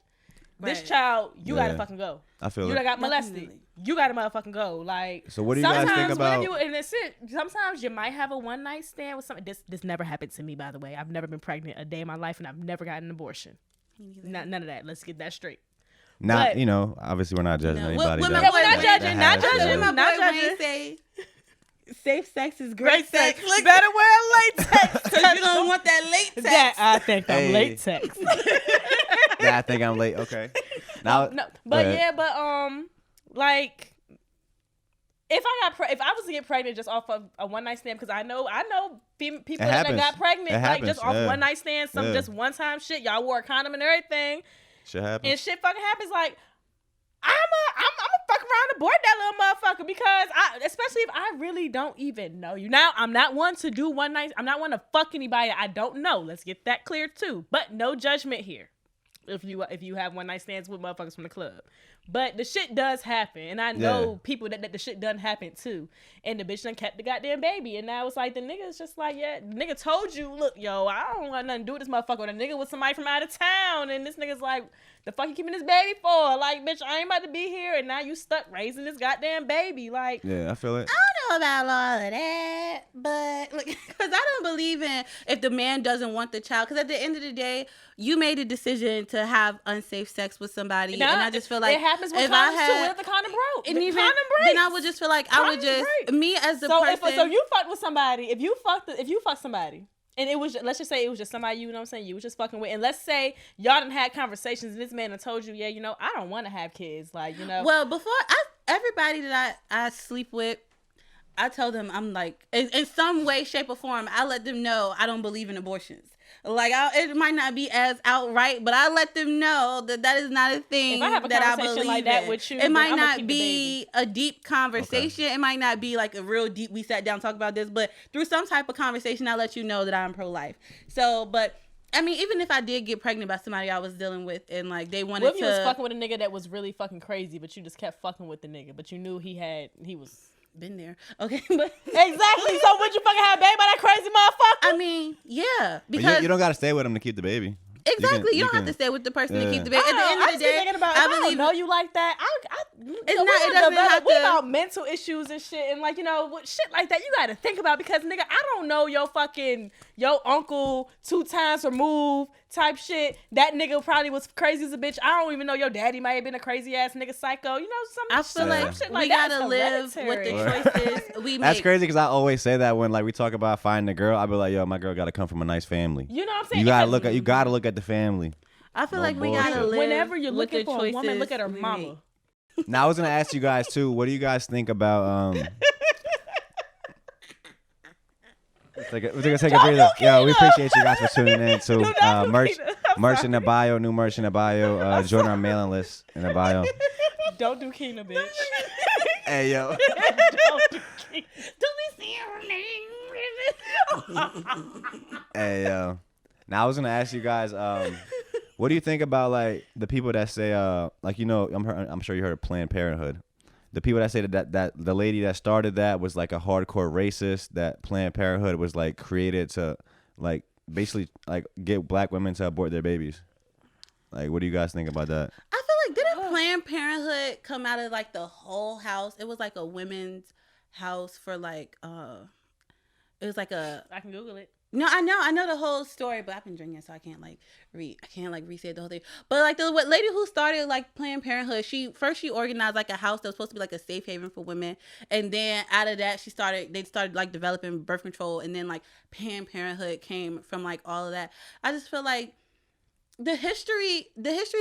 This Right. child, you Yeah. gotta fucking go. I feel you it. done got molested. Definitely. You gotta motherfucking go. Like So what do you guys think sometimes about- when you in a sit, sometimes you might have a one night stand with somebody. This never happened to me, by the way. I've never been pregnant a day in my life, and I've never gotten an abortion. None of that. Let's get that straight. Not But- obviously we're not judging anybody. What that- my boy we're not Wayne- judging, not that has judging, to- What my not boy Wayne judging. say? Safe sex is great sex. Look, Better wear latex. because you don't want that latex. That I think I'm Hey. latex. Yeah, I think I'm late. Okay. Now, No, go but ahead. yeah, but like, if I was to get pregnant just off of a one night stand, because I know people It that happens. got pregnant It like happens, just off yeah. one night stand, Yeah. just one time shit. Y'all wore a condom and everything, Shit happens. and shit fucking happens. Like, I'm fuck around abort that little motherfucker because especially if I really don't even know you. Now, I'm not one to do one night. I'm not one to fuck anybody that I don't know. Let's get that clear too. But no judgment here. If you have one night stands with motherfuckers from the club. But the shit does happen. And I know people that the shit done happen too. And the bitch done kept the goddamn baby. And now it's like the nigga's just like, yeah, the nigga told you, look, yo, I don't want nothing to do with this motherfucker. The nigga was somebody from out of town. And this nigga's like, the fuck you keeping this baby for? Like, bitch, I ain't about to be here. And now you stuck raising this goddamn baby. Like, yeah, I feel it. I don't know about all of that, but like, because I don't believe in if the man doesn't want the child. Because at the end of the day, you made a decision to have unsafe sex with somebody, and I just feel like it happens with condoms too. What if the condom broke? And even condom breaks. Then I would just feel like I would just me as the person. So you fucked with somebody. If you fuck somebody. And it was, let's just say it was just somebody, you know what I'm saying, you was just fucking with. And let's say y'all done had conversations and this man done told you, yeah, you know, I don't want to have kids. Like, you know. Well, before, everybody that I sleep with, I tell them, I'm like, in some way, shape, or form, I let them know I don't believe in abortions. Like, it might not be as outright, but I let them know that is not a thing if I have a that I conversation believe like that in. with you, it might not be a deep conversation. Okay. It might not be like a real deep, we sat down and talked about this, but through some type of conversation, I'll let you know that I'm pro-life. So, but I mean, even if I did get pregnant by somebody I was dealing with and like they wanted what if you was fucking with a nigga that was really fucking crazy, but you just kept fucking with the nigga, but you knew he was... Been there. Okay, but exactly. So would you fucking have a baby by that crazy motherfucker? I mean, yeah. Because you don't gotta stay with him to keep the baby. Exactly. You don't have to stay with the person to keep the baby. At the end of the day, I believe know you like that. It doesn't have to. We about mental issues and shit, and like, you know, shit like that. You got to think about because nigga, I don't know your uncle 2 times removed type shit. That nigga probably was crazy as a bitch. I don't even know your daddy might have been a crazy ass nigga psycho. You know, I feel like shit we gotta live with the choices we make. That's crazy because I always say that when like we talk about finding a girl, I be like, yo, my girl got to come from a nice family. You know what I'm saying? You gotta look at the family. I feel like we gotta live. Whenever you're looking for a woman, look at her mama. Now I was gonna ask you guys too. What do you guys think about? We're gonna take a breather. Yo, we appreciate you guys for tuning in to merch in the bio, new merch in the bio. Join our mailing list in the bio. Don't do Keena, bitch. Hey yo. Don't do Keena. Do we see her name? Hey yo. Now I was gonna ask you guys, what do you think about like the people that say, like, you know, I'm sure you heard of Planned Parenthood. The people that say that the lady that started that was like a hardcore racist. That Planned Parenthood was like created to like basically like get black women to abort their babies. Like, what do you guys think about that? I feel like didn't Planned Parenthood come out of like the whole house? It was like a women's house for like it was like a. I can Google it. No, I know the whole story, but I've been drinking, so I can't re-say the whole thing. But like the lady who started like Planned Parenthood, she organized like a house that was supposed to be like a safe haven for women, and then out of that they started like developing birth control, and then like Planned Parenthood came from like all of that. I just feel like the history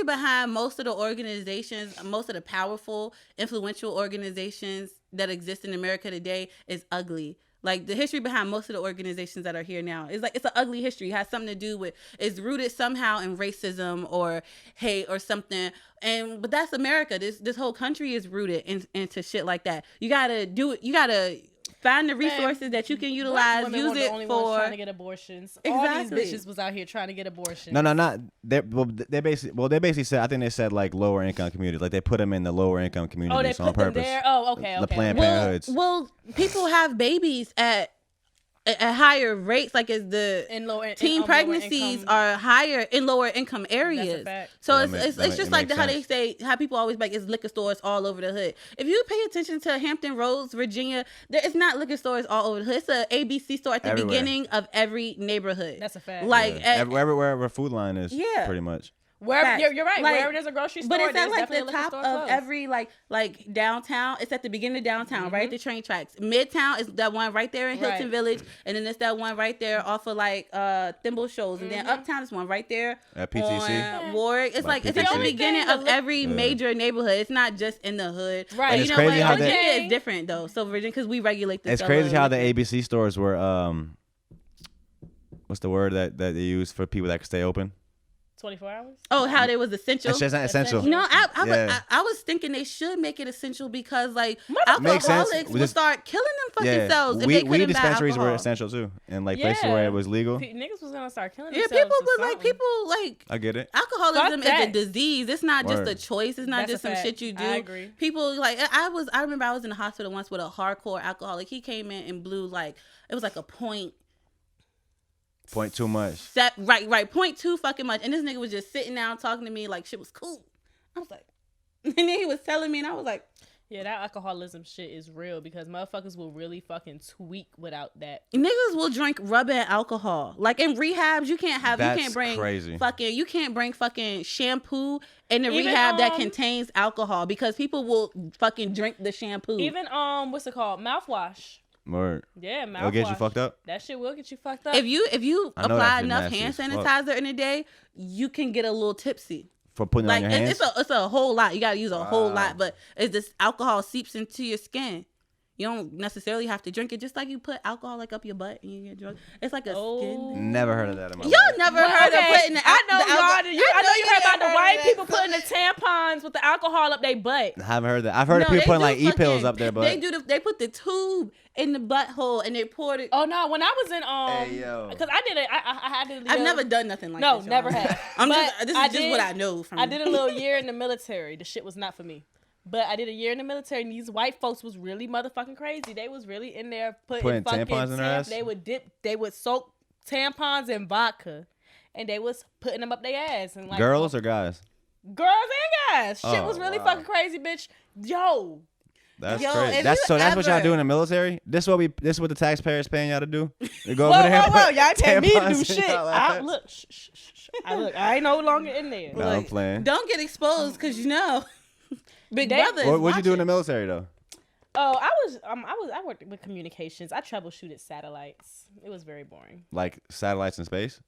behind most of the organizations, most of the powerful, influential organizations that exist in America today is ugly. Like the history behind most of the organizations that are here now is like it's an ugly history. It has something to do with it's rooted somehow in racism or hate or something. But that's America. This whole country is rooted into shit like that. You gotta do it. You gotta find the resources that you can utilize. Use it only for ones trying to get abortions. Exactly. All these bitches was out here trying to get abortions. No, not they basically said. I think they said like lower income communities. Like they put them in the lower income communities on purpose. Them there? Oh, okay. The Planned Parenthoods. Well, people have babies at higher rates, like as the teen pregnancies are higher in lower income areas. So it's just like how they say, how people always like it's liquor stores all over the hood. If you pay attention to Hampton Roads, Virginia, it's not liquor stores all over the hood. It's a ABC store at the beginning of every neighborhood. That's a fact. Like wherever Food Line is, pretty much. Wherever you're right. Like, wherever there's a grocery store, but it's at like the top of close. Every like downtown. It's at the beginning of downtown, right? The train tracks. Midtown is that one right there in Hilton Village, and then it's that one right there off of like Thimble Shows, and then Uptown is one right there at PTC on Warwick. It's like it's at the beginning of every major neighborhood. It's not just in the hood, right? And you know what? Virginia is different though. So Virginia, because we regulate this. It's crazy how the ABC stores were. What's the word that they use for people that can stay open? 24 hours. Oh, how they was essential. It's just not essential. No, Yeah. I was thinking they should make it essential because like Makes sense. alcoholics would start killing them fucking selves if they couldn't weed buy dispensaries were alcohol. essential too, and like places where it was legal. Niggas was gonna start killing Yeah, themselves. people or was like something. people like. I get it. Alcoholism Fuck is a that. disease. It's not just Word. a choice. It's not That's just a some fact. shit you do. I agree. People like I remember I was in the hospital once with a hardcore alcoholic. He came in and blew like it was like a point Too much. right, point too fucking much. And this nigga was just sitting down talking to me like shit was cool. I was like, and then he was telling me, and I was like, Yeah, that alcoholism shit is real because motherfuckers will really fucking tweak without that. niggas will drink rubber and alcohol. Like in rehabs, you can't bring crazy. you can't bring fucking shampoo in the Even, rehab that contains alcohol because people will fucking drink the shampoo. Even what's it called? Mouthwash. Word. Yeah, mouthwash. It'll get you fucked up. That shit will get you fucked up. if you I know apply that shit enough nasty hand as fuck. sanitizer in a day, you can get a little tipsy. For putting it Like on your hands. it's a whole lot. You gotta use a whole Wow. lot, but it's this alcohol seeps into your skin. You don't necessarily have to drink it. Just like you put alcohol like up your butt and you get drunk. It's like a skin thing. Never heard of that in my life. Y'all never heard of putting the I know the alcohol- y'all. I know you heard about the never white heard people of that. putting the tampons with the alcohol up their butt. I haven't heard that. I've heard No, of people they putting do like e-pills fucking- up there, but they put the tube in the butthole and they poured it. Oh no! When I was in Hey, yo. because I did it. I did. I've never done nothing like No, this. never y'all. have. I'm But just this is I just did- what I know from I did a little year in the military. The shit was not for me. But I did a year in the military, and these white folks was really motherfucking crazy. They was really in there putting fucking tampons in their ass? They would soak tampons in vodka, and they was putting them up their ass. And like girls or guys? girls and guys. Shit Oh, was really wow. fucking crazy, bitch. Yo, That's Yo, crazy. if That's you that's what y'all ever- do in the military. This is what the taxpayers paying y'all to do. They go whoa, over there. and whoa, put y'all pay me to tampons do in shit. y'all I ass. look, shh. I ain't no longer in there. No, I'm playing. Don't get exposed because you know, Big They- Brother. What'd you do in the military though? Oh, I worked with communications. I troubleshooted satellites. It was very boring. Like satellites in space?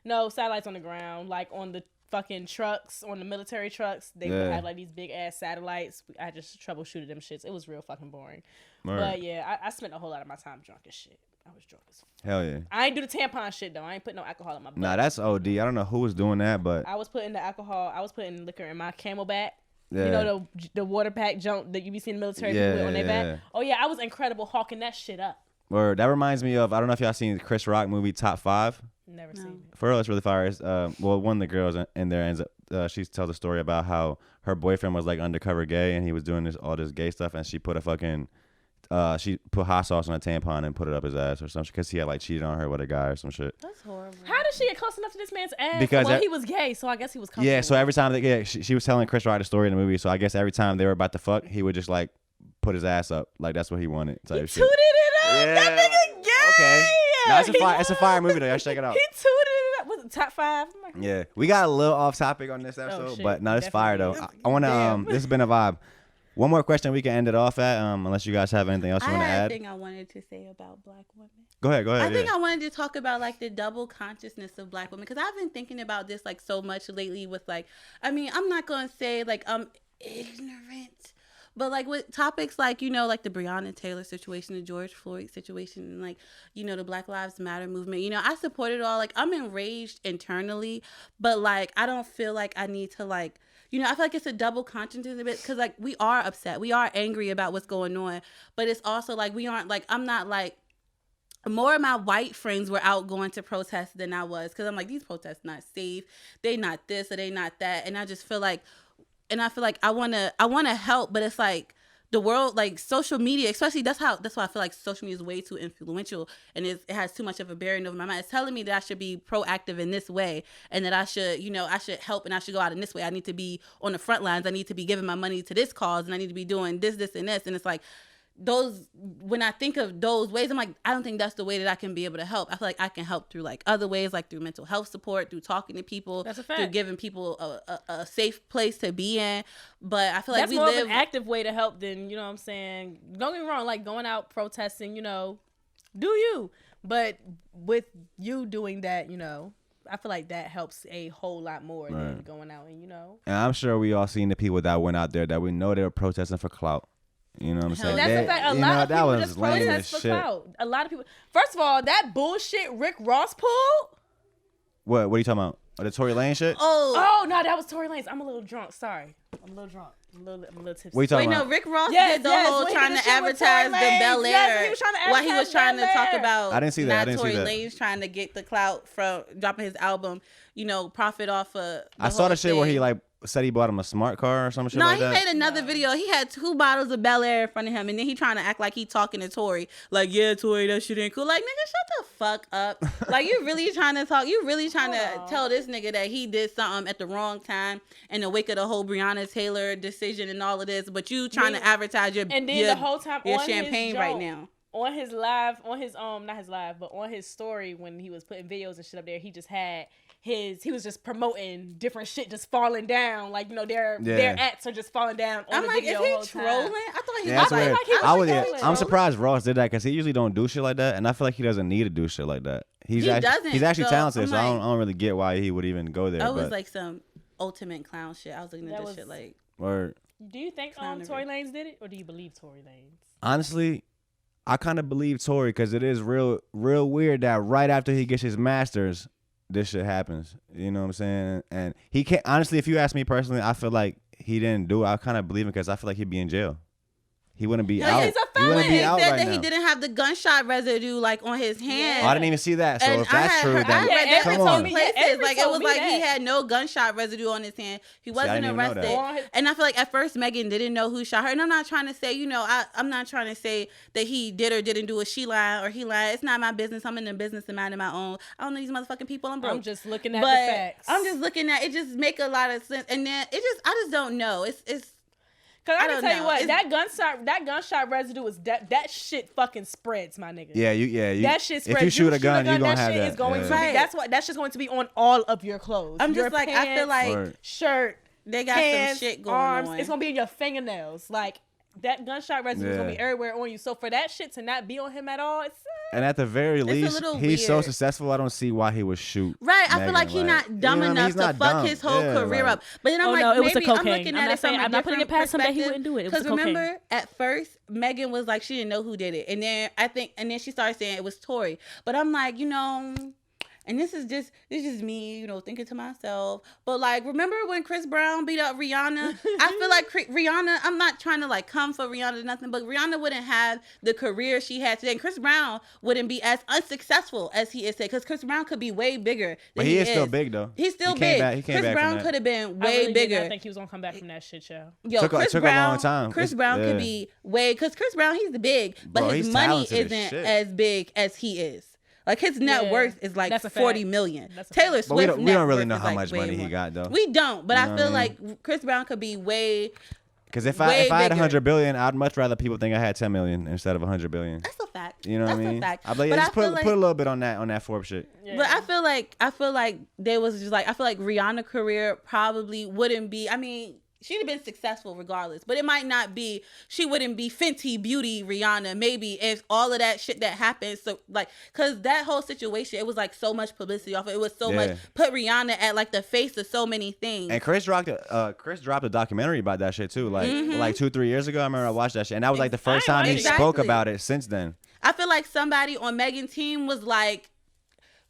No, satellites on the ground, like on the fucking trucks, on the military trucks. They would Yeah. have like these big ass satellites. I just troubleshooted them shits. It was real fucking boring. Word. But yeah, I spent a whole lot of my time drunk as shit. I was drunk as fuck. Hell yeah. I ain't do the tampon shit though. I ain't put no alcohol in my butt. Nah, that's OD. I don't know who was doing that, but I was putting the alcohol. I was putting liquor in my Camelback. yeah. You know the water pack jump that you be seeing the military Yeah, people with on their yeah. back. Oh yeah, I was incredible hawking that shit up. Word. That reminds me of, I don't know if y'all seen the Chris Rock movie Top 5. Never No. seen it. For real, it's really fire. It's, well, one of the girls in there ends up, she tells a story about how her boyfriend was like undercover gay and he was doing all this gay stuff, and she put a fucking she put hot sauce on a tampon and put it up his ass or something because he had like cheated on her with a guy or some shit. That's horrible. How did she get close enough to this man's ass? Because Well, he was gay, so I guess he was comfortable. Yeah, so every time she was telling Chris Rock the story in the movie, so I guess every time they were about to fuck, he would just like put his ass up, like that's what he wanted. Type He shit. tooted it up. Yeah, That nigga gay. Okay. No, it's a He- fire. It's a fire movie though. Y'all should check it out. He tooted it up. Was it top 5? I'm like, Yeah, we got a little off topic on this episode, shit. but no, it's fire though. Definitely. I want to. Damn. This has been a vibe. One more question we can end it off at, unless you guys have anything else you I want to had a add. thing I wanted to say about Black women. Go ahead. I think yeah. I wanted to talk about like the double consciousness of Black women because I've been thinking about this like so much lately with like, I mean, I'm not going to say like I'm ignorant, but like with topics like, you know, like the Breonna Taylor situation, the George Floyd situation, and like, you know, the Black Lives Matter movement, you know, I support it all. Like I'm enraged internally, but like, I don't feel like I need to like, you know, I feel like it's a double consciousness a bit because like we are upset. We are angry about what's going on, but it's also like we aren't like, I'm not like, more of my white friends were out going to protest than I was because I'm like, these protests not safe. They not this or they not that. And I just feel like, I want to help, but it's like the world, like social media, especially that's why I feel like social media is way too influential and it has too much of a bearing over my mind. It's telling me that I should be proactive in this way and that I should, you know, I should help and I should go out in this way. I need to be on the front lines. I need to be giving my money to this cause and I need to be doing this, and this. And it's like, when I think of those ways, I'm like, I don't think that's the way that I can be able to help. I feel like I can help through like other ways, like through mental health support, through talking to people, That's a fact. through giving people a safe place to be in. But I feel like that's we more live of an active way to help than, you know what I'm saying? Don't get me wrong, like going out protesting, you know, do you. But with you doing that, you know, I feel like that helps a whole lot more than going out and, you know. And I'm sure we all seen the people that went out there that we know they were protesting for clout. You know what I'm saying? That's a fact. A you lot know, of that people was just lame as protest for shit. clout. A lot of people. First of all, that bullshit Rick Ross pulled. What are you talking about? Or the Tory Lane shit? Oh no, that was Tory Lanez. I'm a little drunk. Sorry, I'm a little drunk. I'm a little tipsy. What you talking Wait, about? no, Rick Ross Yes, did the yes, whole when he trying did the to shit with advertise Tory the Lanez. Bel Air. Yes, he was trying to while he was advertise trying to Bel talk Air. about I didn't see that. Tory Lanez trying to get the clout from dropping his album, profit off of I saw the shit where he like said he bought him a smart car or some shit like that. No, he made another video. He had 2 bottles of Bel Air in front of him, and then he trying to act like he talking to Tory. Like, yeah, Tory, that shit ain't cool. Like, nigga, shut the fuck up. Like, you really trying to talk. You really trying to tell this nigga that he did something at the wrong time in the wake of the whole Breonna Taylor decision and all of this, but you trying to advertise your the whole time your on champagne his right now. On his live, on his not his live, but on his story when he was putting videos and shit up there, he just had he was just promoting different shit just falling down, like their acts are just falling down on the video. I'm like, is he trolling? I thought he was weird. Like I'm surprised Ross did that because he usually don't do shit like that, and I feel like he doesn't need to do shit like that. He's actually talented, so I don't really get why he would even go there. That was like some ultimate clown shit. I was looking at this shit like. Or do you think Tory Lanez did it, or do you believe Tory Lanez? Honestly, I kind of believe Tory because it is real weird that right after he gets his master's, this shit happens. You know what I'm saying? And he can't. Honestly, if you ask me personally, I feel like he didn't do it. I kind of believe him because I feel like he'd be in jail. He wouldn't be out. He's a felon. He wouldn't be out said right that now. he didn't have the gunshot residue like on his hand. Oh, I didn't even see that. So And if that's true, then I read that come from on. places. Like it was like that. he had no gunshot residue on his hand. He wasn't didn't even know arrested. And I feel like at first Megan didn't know who shot her. And I'm not trying to say, I'm not trying to say that he did or didn't do a she lied or he lied. It's not my business. I'm in the business of minding my own. I don't know these motherfucking people. I'm broke. I'm just looking at the facts. I'm just looking at it. Just make a lot of sense. And then I just don't know. It's. Cause I can tell you what, that gunshot residue is that shit fucking spreads, my nigga. Yeah, that shit spreads. If you shoot a gun, you're gonna have that. Is going to be, that's what that shit's going to be on all of your clothes. I'm your just like, pants, I feel like shirt, they got hands, some shit going arms. on. It's gonna be in your fingernails, like. That gunshot residue is gonna be everywhere on you. So for that shit to not be on him at all, and at the very least, he's so weird. successful. I don't see why he would shoot. Right, Megan. I feel like he's not dumb enough to fuck his whole career up. But then I'm like, maybe I'm looking at it from a putting it past him that he wouldn't do it. Because remember, at first, Megan was like, she didn't know who did it, and then she started saying it was Tory. But I'm like, and this is just me, thinking to myself. But like, remember when Chris Brown beat up Rihanna? I feel like Rihanna, I'm not trying to like come for Rihanna or nothing, but Rihanna wouldn't have the career she had today. And Chris Brown wouldn't be as unsuccessful as he is today. Because Chris Brown could be way bigger than but he is still big though. He's still big. Chris Brown could have been way bigger. I think he was gonna come back from that shit, yo. Took a long time. Chris Brown could be because Chris Brown, he's big, but his money isn't as big as he is. Like his net worth is like 40 million. Taylor Swift. But we don't really know how much money he got though. We don't, but I feel like Chris Brown could be way. Because if I had 100 billion, I'd much rather people think I had 10 million instead of 100 billion. That's a fact. You know what I mean? That's a fact. I'd be like, just put a little bit on that Forbes shit. Yeah. But I feel like there was just like, I feel like Rihanna's career probably wouldn't be. I mean, she'd have been successful regardless, but it might not be. She wouldn't be Fenty Beauty Rihanna. Maybe if all of that shit that happened, so like, cause that whole situation, it was like so much publicity off. It was so much put Rihanna at like the face of so many things. And Chris dropped a documentary about that shit too, like 2-3 years ago. I remember I watched that shit, and that was like the first time he spoke about it since then. I feel like somebody on Megan's team was like,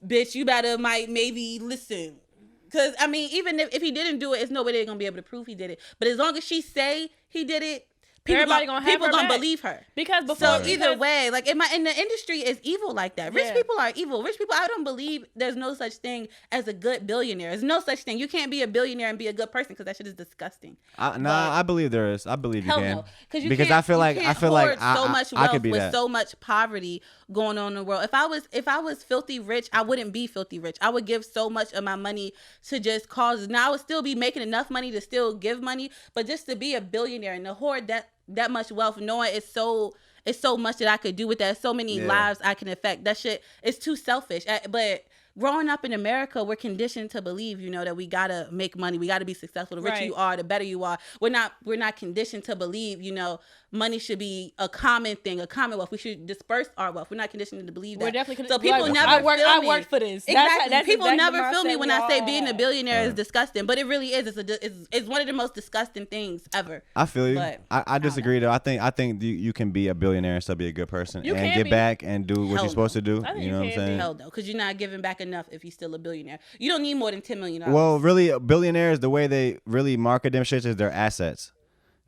"Bitch, you better maybe listen." Because, I mean, even if he didn't do it, it's nobody going to be able to prove he did it. But as long as she say he did it, people gonna believe her. Because before, either way, like in the industry is evil like that. Rich people are evil. Rich people, I don't believe there's no such thing as a good billionaire. There's no such thing. You can't be a billionaire and be a good person because that shit is disgusting. I believe there is. I believe you can. No. Because I feel like so much wealth I could be with that. so much poverty going on in the world. If I was filthy rich, I wouldn't be filthy rich. I would give so much of my money to just causes. Now I would still be making enough money to still give money, but just to be a billionaire and to hoard that much wealth, knowing it's so much that I could do with that, so many lives I can affect. That shit is too selfish. But growing up in America, we're conditioned to believe, that we gotta make money, we gotta be successful. The richer you are, the better you are. We're not conditioned to believe, money should be a common thing, a commonwealth. We should disperse our wealth. We're not conditioned to believe that. We're definitely so people never I worked for this. Exactly. That's people exactly never feel me when I say being a billionaire Yeah. is disgusting, but it really is. It's one of the most disgusting things ever. I feel you. But I disagree though. I think you can be a billionaire and still be a good person You and can get be. back and do what you're supposed to do. I think You know what I'm saying? Hell no, because you're not giving back enough if you're still a billionaire. You don't need more than $10 million. Well, really, billionaires, the way they really market them shits is their assets.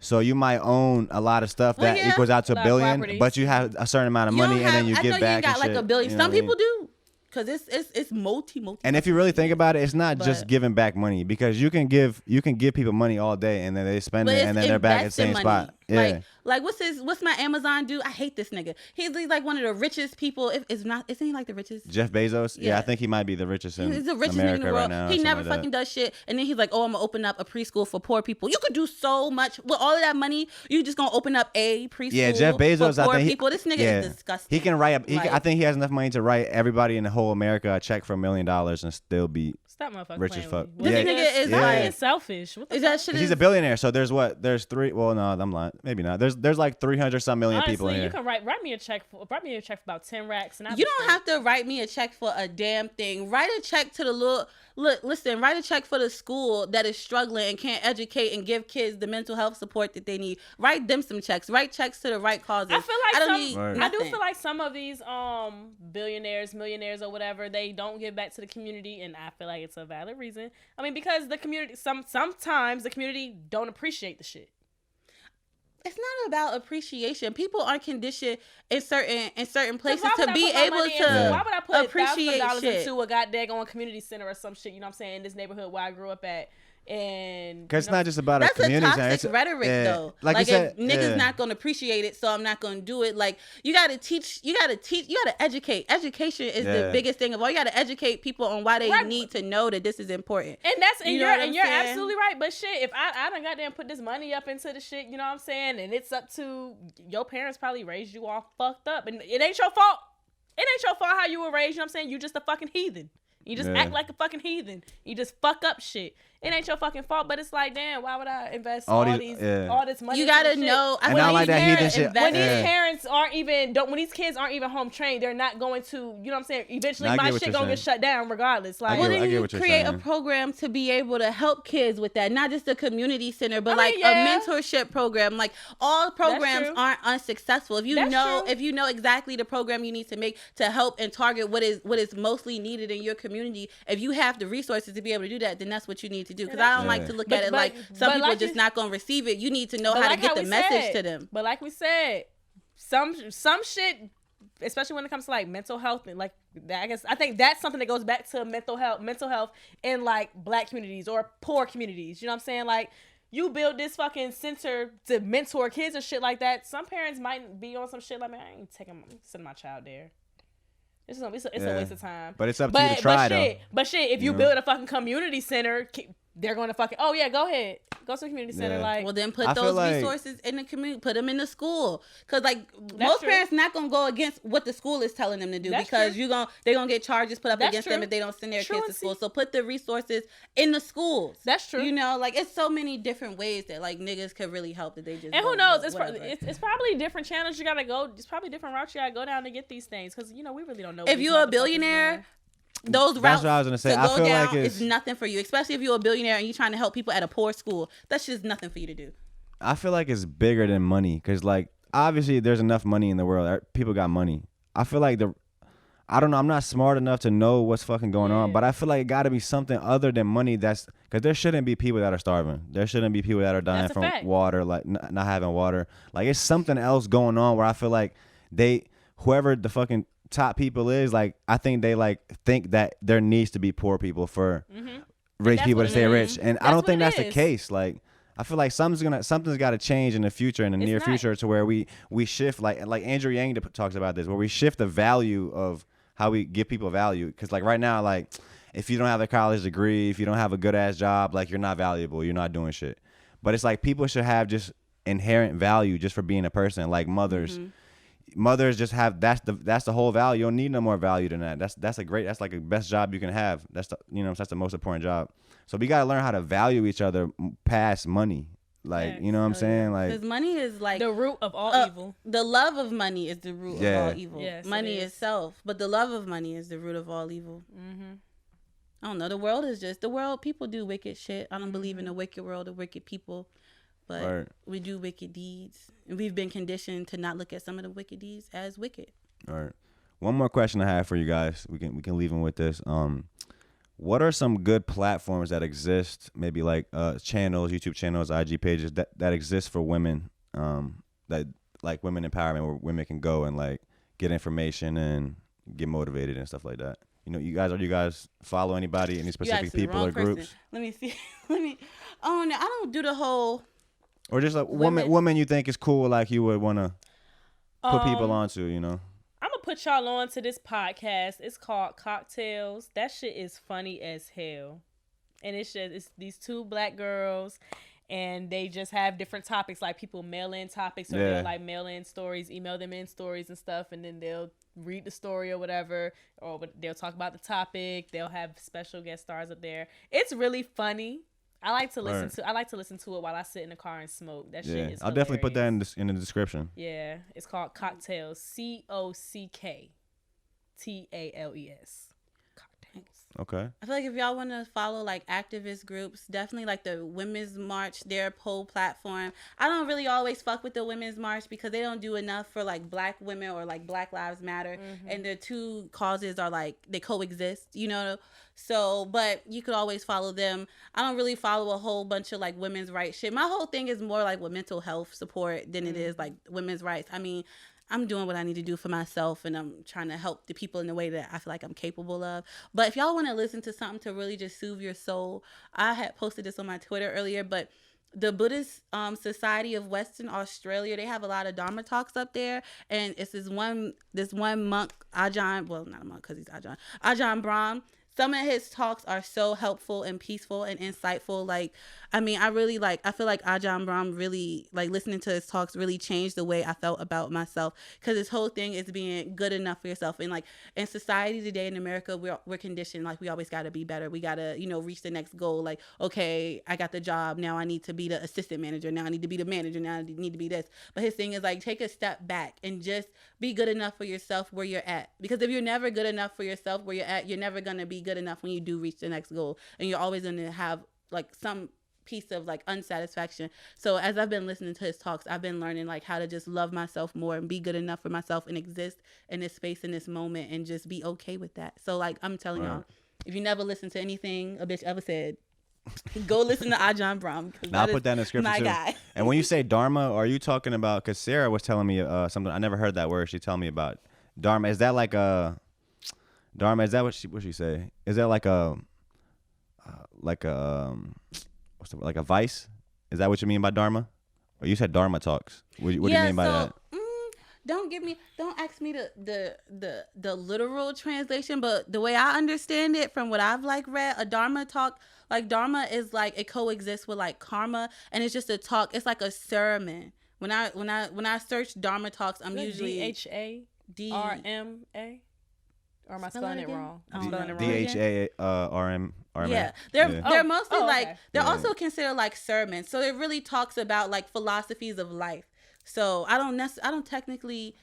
So you might own a lot of stuff that equals out to A a lot of billion, properties. but you have a certain amount of You money don't and then have- you I give know back. you ain't got and like shit, a billion. you know Some what I mean? people do. Cause it's multi. And if you really think about it, it's not just But- giving back money, because you can give people money all day and then they spend But it it's and then they're back at the same investing money. spot. Yeah. Like what's my Amazon dude? I hate this nigga. He's like one of the richest people. If it's not, isn't he like the richest? Jeff Bezos, yeah, Yeah. I think he might be the richest in He's the richest America nigga in the world. right now. or He something never like that. fucking does shit. And then he's like, oh, I'm gonna open up a preschool for poor people. You could do so much with all of that money. You just gonna open up a preschool. Yeah, Jeff Bezos, for poor I think people. This nigga is disgusting. He can write. Like- I think he has enough money to write everybody in the whole America a check for $1 million and still be. Stop motherfucking Rich as playing fuck. with me. This What nigga is stop like- being selfish. What the Is fuck? that shit? He's a billionaire, so there's three. Well, no, I'm lying. Maybe not. There's like 300 some million people in Honestly, here. you can write me a check for about 10 racks, and You don't have to write me a check for a damn thing. Write a check to the listen, write a check for the school that is struggling and can't educate and give kids the mental health support that they need. Write them some checks. Write checks to the right causes. I feel like I don't some, need Right. I do nothing. feel like some of these billionaires, millionaires, or whatever, they don't give back to the community, and I feel like it's a valid reason. I mean, because the community, sometimes the community don't appreciate the shit. It's not about appreciation. People are conditioned in certain 'Cause places why would to I be put my able money to into- why would I put appreciate $1,000 shit. into a goddamn community center or some shit? You know what I'm saying? In this neighborhood where I grew up at, and Because it's you know, not just about That's a community a center. toxic It's- rhetoric, yeah. though. Like Like you said, if niggas yeah. not gonna appreciate it, so I'm not gonna do it. Like you gotta teach, you gotta educate. Education is the Yeah. biggest thing of all. You gotta educate people on why they Right. need to know that this is important. And that's You know what I'm you're saying? absolutely right. But shit, if I done goddamn put this money up into the shit, you know what I'm saying, and it's up to your parents probably raised you all fucked up, and it ain't your fault. It ain't your fault how you were raised. You know what I'm saying? You just a fucking heathen. You just Yeah. act like a fucking heathen. You just fuck up shit. It ain't your fucking fault. But it's like, damn, why would I invest all this money? You into gotta this shit? know. And feel I like these that heathen parents shit. invest- When these Yeah. parents aren't even, when these kids aren't even home trained, they're not going to, you know what I'm saying? Eventually, No, I my get what shit you're gonna get saying. shut down regardless. Like, Well, I then get you what you're create a saying. program to be able to help kids with that, not just a community center, but I like mean, yeah. a mentorship program. Like all programs true. aren't unsuccessful. If you That's know, true. if you know exactly the program you need to make to help and target what is mostly needed in your community, if you have the resources to be able to do that, then that's what you need to do. Because I don't Yeah. like to look But- at it but- like but some people like just you- not gonna receive it. You need to know But how like to get the we message said- to them. But like we said, some shit, especially when it comes to like mental health and like I think that's something that goes back to mental health in like black communities or poor communities. You know what I'm saying? Like you build this fucking center to mentor kids and shit like that. Some parents might be on some shit like, man, I ain't sending my child there. It's a waste of time. But it's up to you to try, though. But shit, if you know? build a fucking community center, they're going to fucking, oh yeah, go ahead. Go to the community center. Yeah. Like, Well, then put I feel those like- resources in the community. Put them in the school, because like most true. parents not gonna go against what the school is telling them to do, That's because true. they're gonna get charges put up That's against true. them if they don't send their True kids to and school. see- So put the resources in the schools. That's true. You know, like it's so many different ways that like niggas could really help that they just. and who don't, knows? but It's, whatever. it's probably different channels you gotta go. It's probably different routes you gotta go down to get these things, because you know we really don't know. what If these you're a motherfuckers billionaire, doing. those That's routes what I was gonna say. to I go feel down like it's- is nothing for you, especially if you're a billionaire and you're trying to help people at a poor school. That's just nothing for you to do. I feel like it's bigger than money, because like obviously there's enough money in the world. People got money. I feel like I don't know. I'm not smart enough to know what's fucking going on, Yeah. but I feel like it got to be something other than money. Because there shouldn't be people that are starving. There shouldn't be people that are dying That's a from fact. water, like not having water. Like it's something else going on where I feel like whoever the fucking top people is, like I think they like think that there needs to be poor people for rich that's people what to it stay is. rich, and I That's don't what think it that's the is. case. Like I feel like something's got to change in the future, in the near not. future, to where we shift, like Andrew Yang talks about this, where we shift the value of how we give people value. Because like right now, like if you don't have a college degree, if you don't have a good ass job, like you're not valuable, you're not doing shit. But it's like people should have just inherent value just for being a person. Like mothers just have that's the whole value. You don't need no more value than that. That's like a best job you can have. That's the most important job. So we gotta learn how to value each other past money. Like Yes. you know what I'm saying? Like Because money is like the root of all evil. The love of money is the root Yeah. of all evil. Yes, it Money is. itself, but the love of money is the root of all evil. I don't know. The world is just the world. People do wicked shit. I don't believe in a wicked world of wicked people, but Right. we do wicked deeds, and we've been conditioned to not look at some of the wicked deeds as wicked. all right. One more question I have for you guys. We can leave them with this. What are some good platforms that exist? Maybe like channels, YouTube channels, IG pages that exist for women. That like women empowerment, where women can go and like get information and get motivated and stuff like that. You know, are you guys follow anybody, any specific people or groups? Let me see. Oh no, I don't do the whole. Or just like women you think is cool, like you would want to put people onto, you know. I'm gonna put y'all on to this podcast. It's called Cocktails. That shit is funny as hell, and it's these two black girls, and they just have different topics. Like people mail in topics, or they'll like mail in stories, email them in stories and stuff, and then they'll read the story or whatever, or they'll talk about the topic. They'll have special guest stars up there. It's really funny. I like to listen to it while I sit in the car and smoke. That shit is hilarious. I'll definitely put that in the description. Yeah, it's called Cocktails. COCKTALES. Cocktails. Okay. I feel like if y'all want to follow like activist groups, definitely like the Women's March, their poll platform. I don't really always fuck with the Women's March because they don't do enough for like black women or like Black Lives Matter. Mm-hmm. And the two causes are like, they coexist, you know? So, but you could always follow them. I don't really follow a whole bunch of like women's rights shit. My whole thing is more like with mental health support than it is like women's rights. I mean, I'm doing what I need to do for myself, and I'm trying to help the people in the way that I feel like I'm capable of. But if y'all want to listen to something to really just soothe your soul, I had posted this on my Twitter earlier, but the Buddhist Society of Western Australia, they have a lot of Dharma talks up there, and it's this one monk, Ajahn, well, not a monk because he's Ajahn Brahm. Some of his talks are so helpful and peaceful and insightful. Like, I mean, I feel like Ajahn Brahm really, like, listening to his talks really changed the way I felt about myself. Because his whole thing is being good enough for yourself. And, like, in society today in America, we're conditioned, like, we always got to be better. We got to, you know, reach the next goal. Like, okay, I got the job. Now I need to be the assistant manager. Now I need to be the manager. Now I need to be this. But his thing is, like, take a step back and just be good enough for yourself where you're at. Because if you're never good enough for yourself where you're at, you're never going to be good enough when you do reach the next goal, and you're always going to have like some piece of like unsatisfaction. So as I've been listening to his talks, I've been learning like how to just love myself more and be good enough for myself and exist in this space, in this moment, and just be okay with that. So like I'm telling y'all, if you never listen to anything a bitch ever said, go listen to Ajahn Brahm. Now I'll put that in the description too. Guy. And when you say Dharma, are you talking about, because Sarah was telling me something, I never heard that word, she told me about Dharma. Is that like a Dharma, is that what she say? Is that like a like a vice? Is that what you mean by Dharma? Or you said Dharma talks. What do you mean by that? Don't ask me the literal translation, but the way I understand it from what I've like read, a Dharma talk, like Dharma is like it coexists with like karma, and it's just a talk. It's like a sermon. When I search Dharma talks, I'm usually DHADRMA. Or am I spelling it wrong? I'm spelling it wrong. DHARM. Yeah, they're mostly they're also considered like sermons. So it really talks about like philosophies of life. So I don't technically,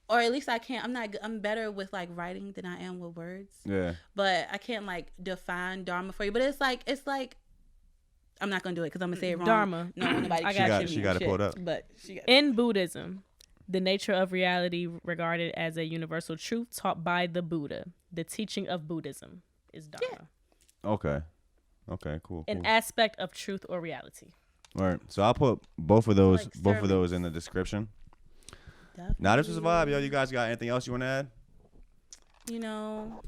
or at least I can't. I'm better with like writing than I am with words. Yeah. But I can't like define Dharma for you. But it's like I'm not gonna do it because I'm gonna say it wrong. Dharma. No, nobody. She got it pulled up. But in Buddhism, the nature of reality regarded as a universal truth taught by the Buddha. The teaching of Buddhism is Dharma. Yeah. Okay, cool. An aspect of truth or reality. All right. So I'll put both of those in the description. Definitely. Now this was a vibe, yo. You guys got anything else you want to add? You know,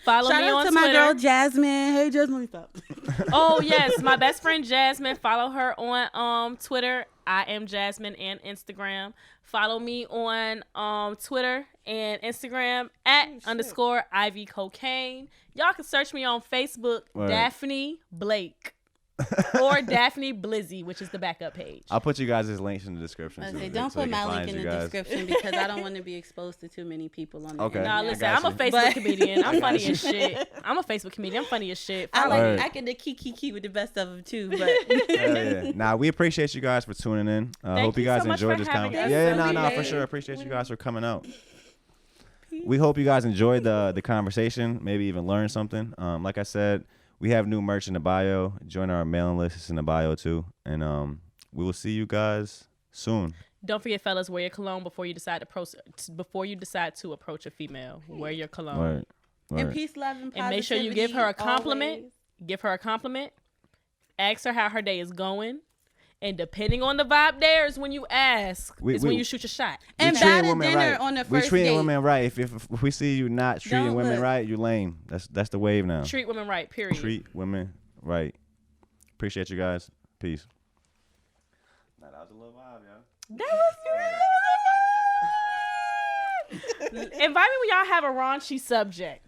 follow me on Twitter. Shout out to my girl Jasmine. Hey Jasmine, stop. Oh yes, my best friend Jasmine. Follow her on Twitter. I am Jasmine, and Instagram. Follow me on Twitter and Instagram at _Ivy Cocaine. Y'all can search me on Facebook, Daphne Blake. Or Daphne Blizzy, which is the backup page. I'll put you guys' links in the description. Okay, don't put my link in the description because I don't want to be exposed to too many people on the internet. Nah, listen, I'm a Facebook comedian. I'm funny as shit. I'm a Facebook comedian. I'm funny as shit. I can the kiki with the best of them too. But yeah. Nah, we appreciate you guys for tuning in. Hope you guys enjoyed this conversation. Yeah, for sure. Appreciate you guys for coming out. We hope you guys enjoyed the conversation. Maybe even learned something. Like I said, we have new merch in the bio. Join our mailing list. It's in the bio too. And we will see you guys soon. Don't forget, fellas, wear your cologne before you decide to approach a female. Wear your cologne. Right. And peace, love, and positivity. And make sure you give her a compliment. Always. Give her a compliment. Ask her how her day is going. And depending on the vibe there is when you ask. When you shoot your shot. And buy the dinner on the first We treating date. women right. If we see you not treating Don't women look. right, you lame. That's the wave now. Treat women right, period. Treat women right. Appreciate you guys. Peace. That was a little vibe, yo. That was good. Invite me when y'all have a raunchy subject.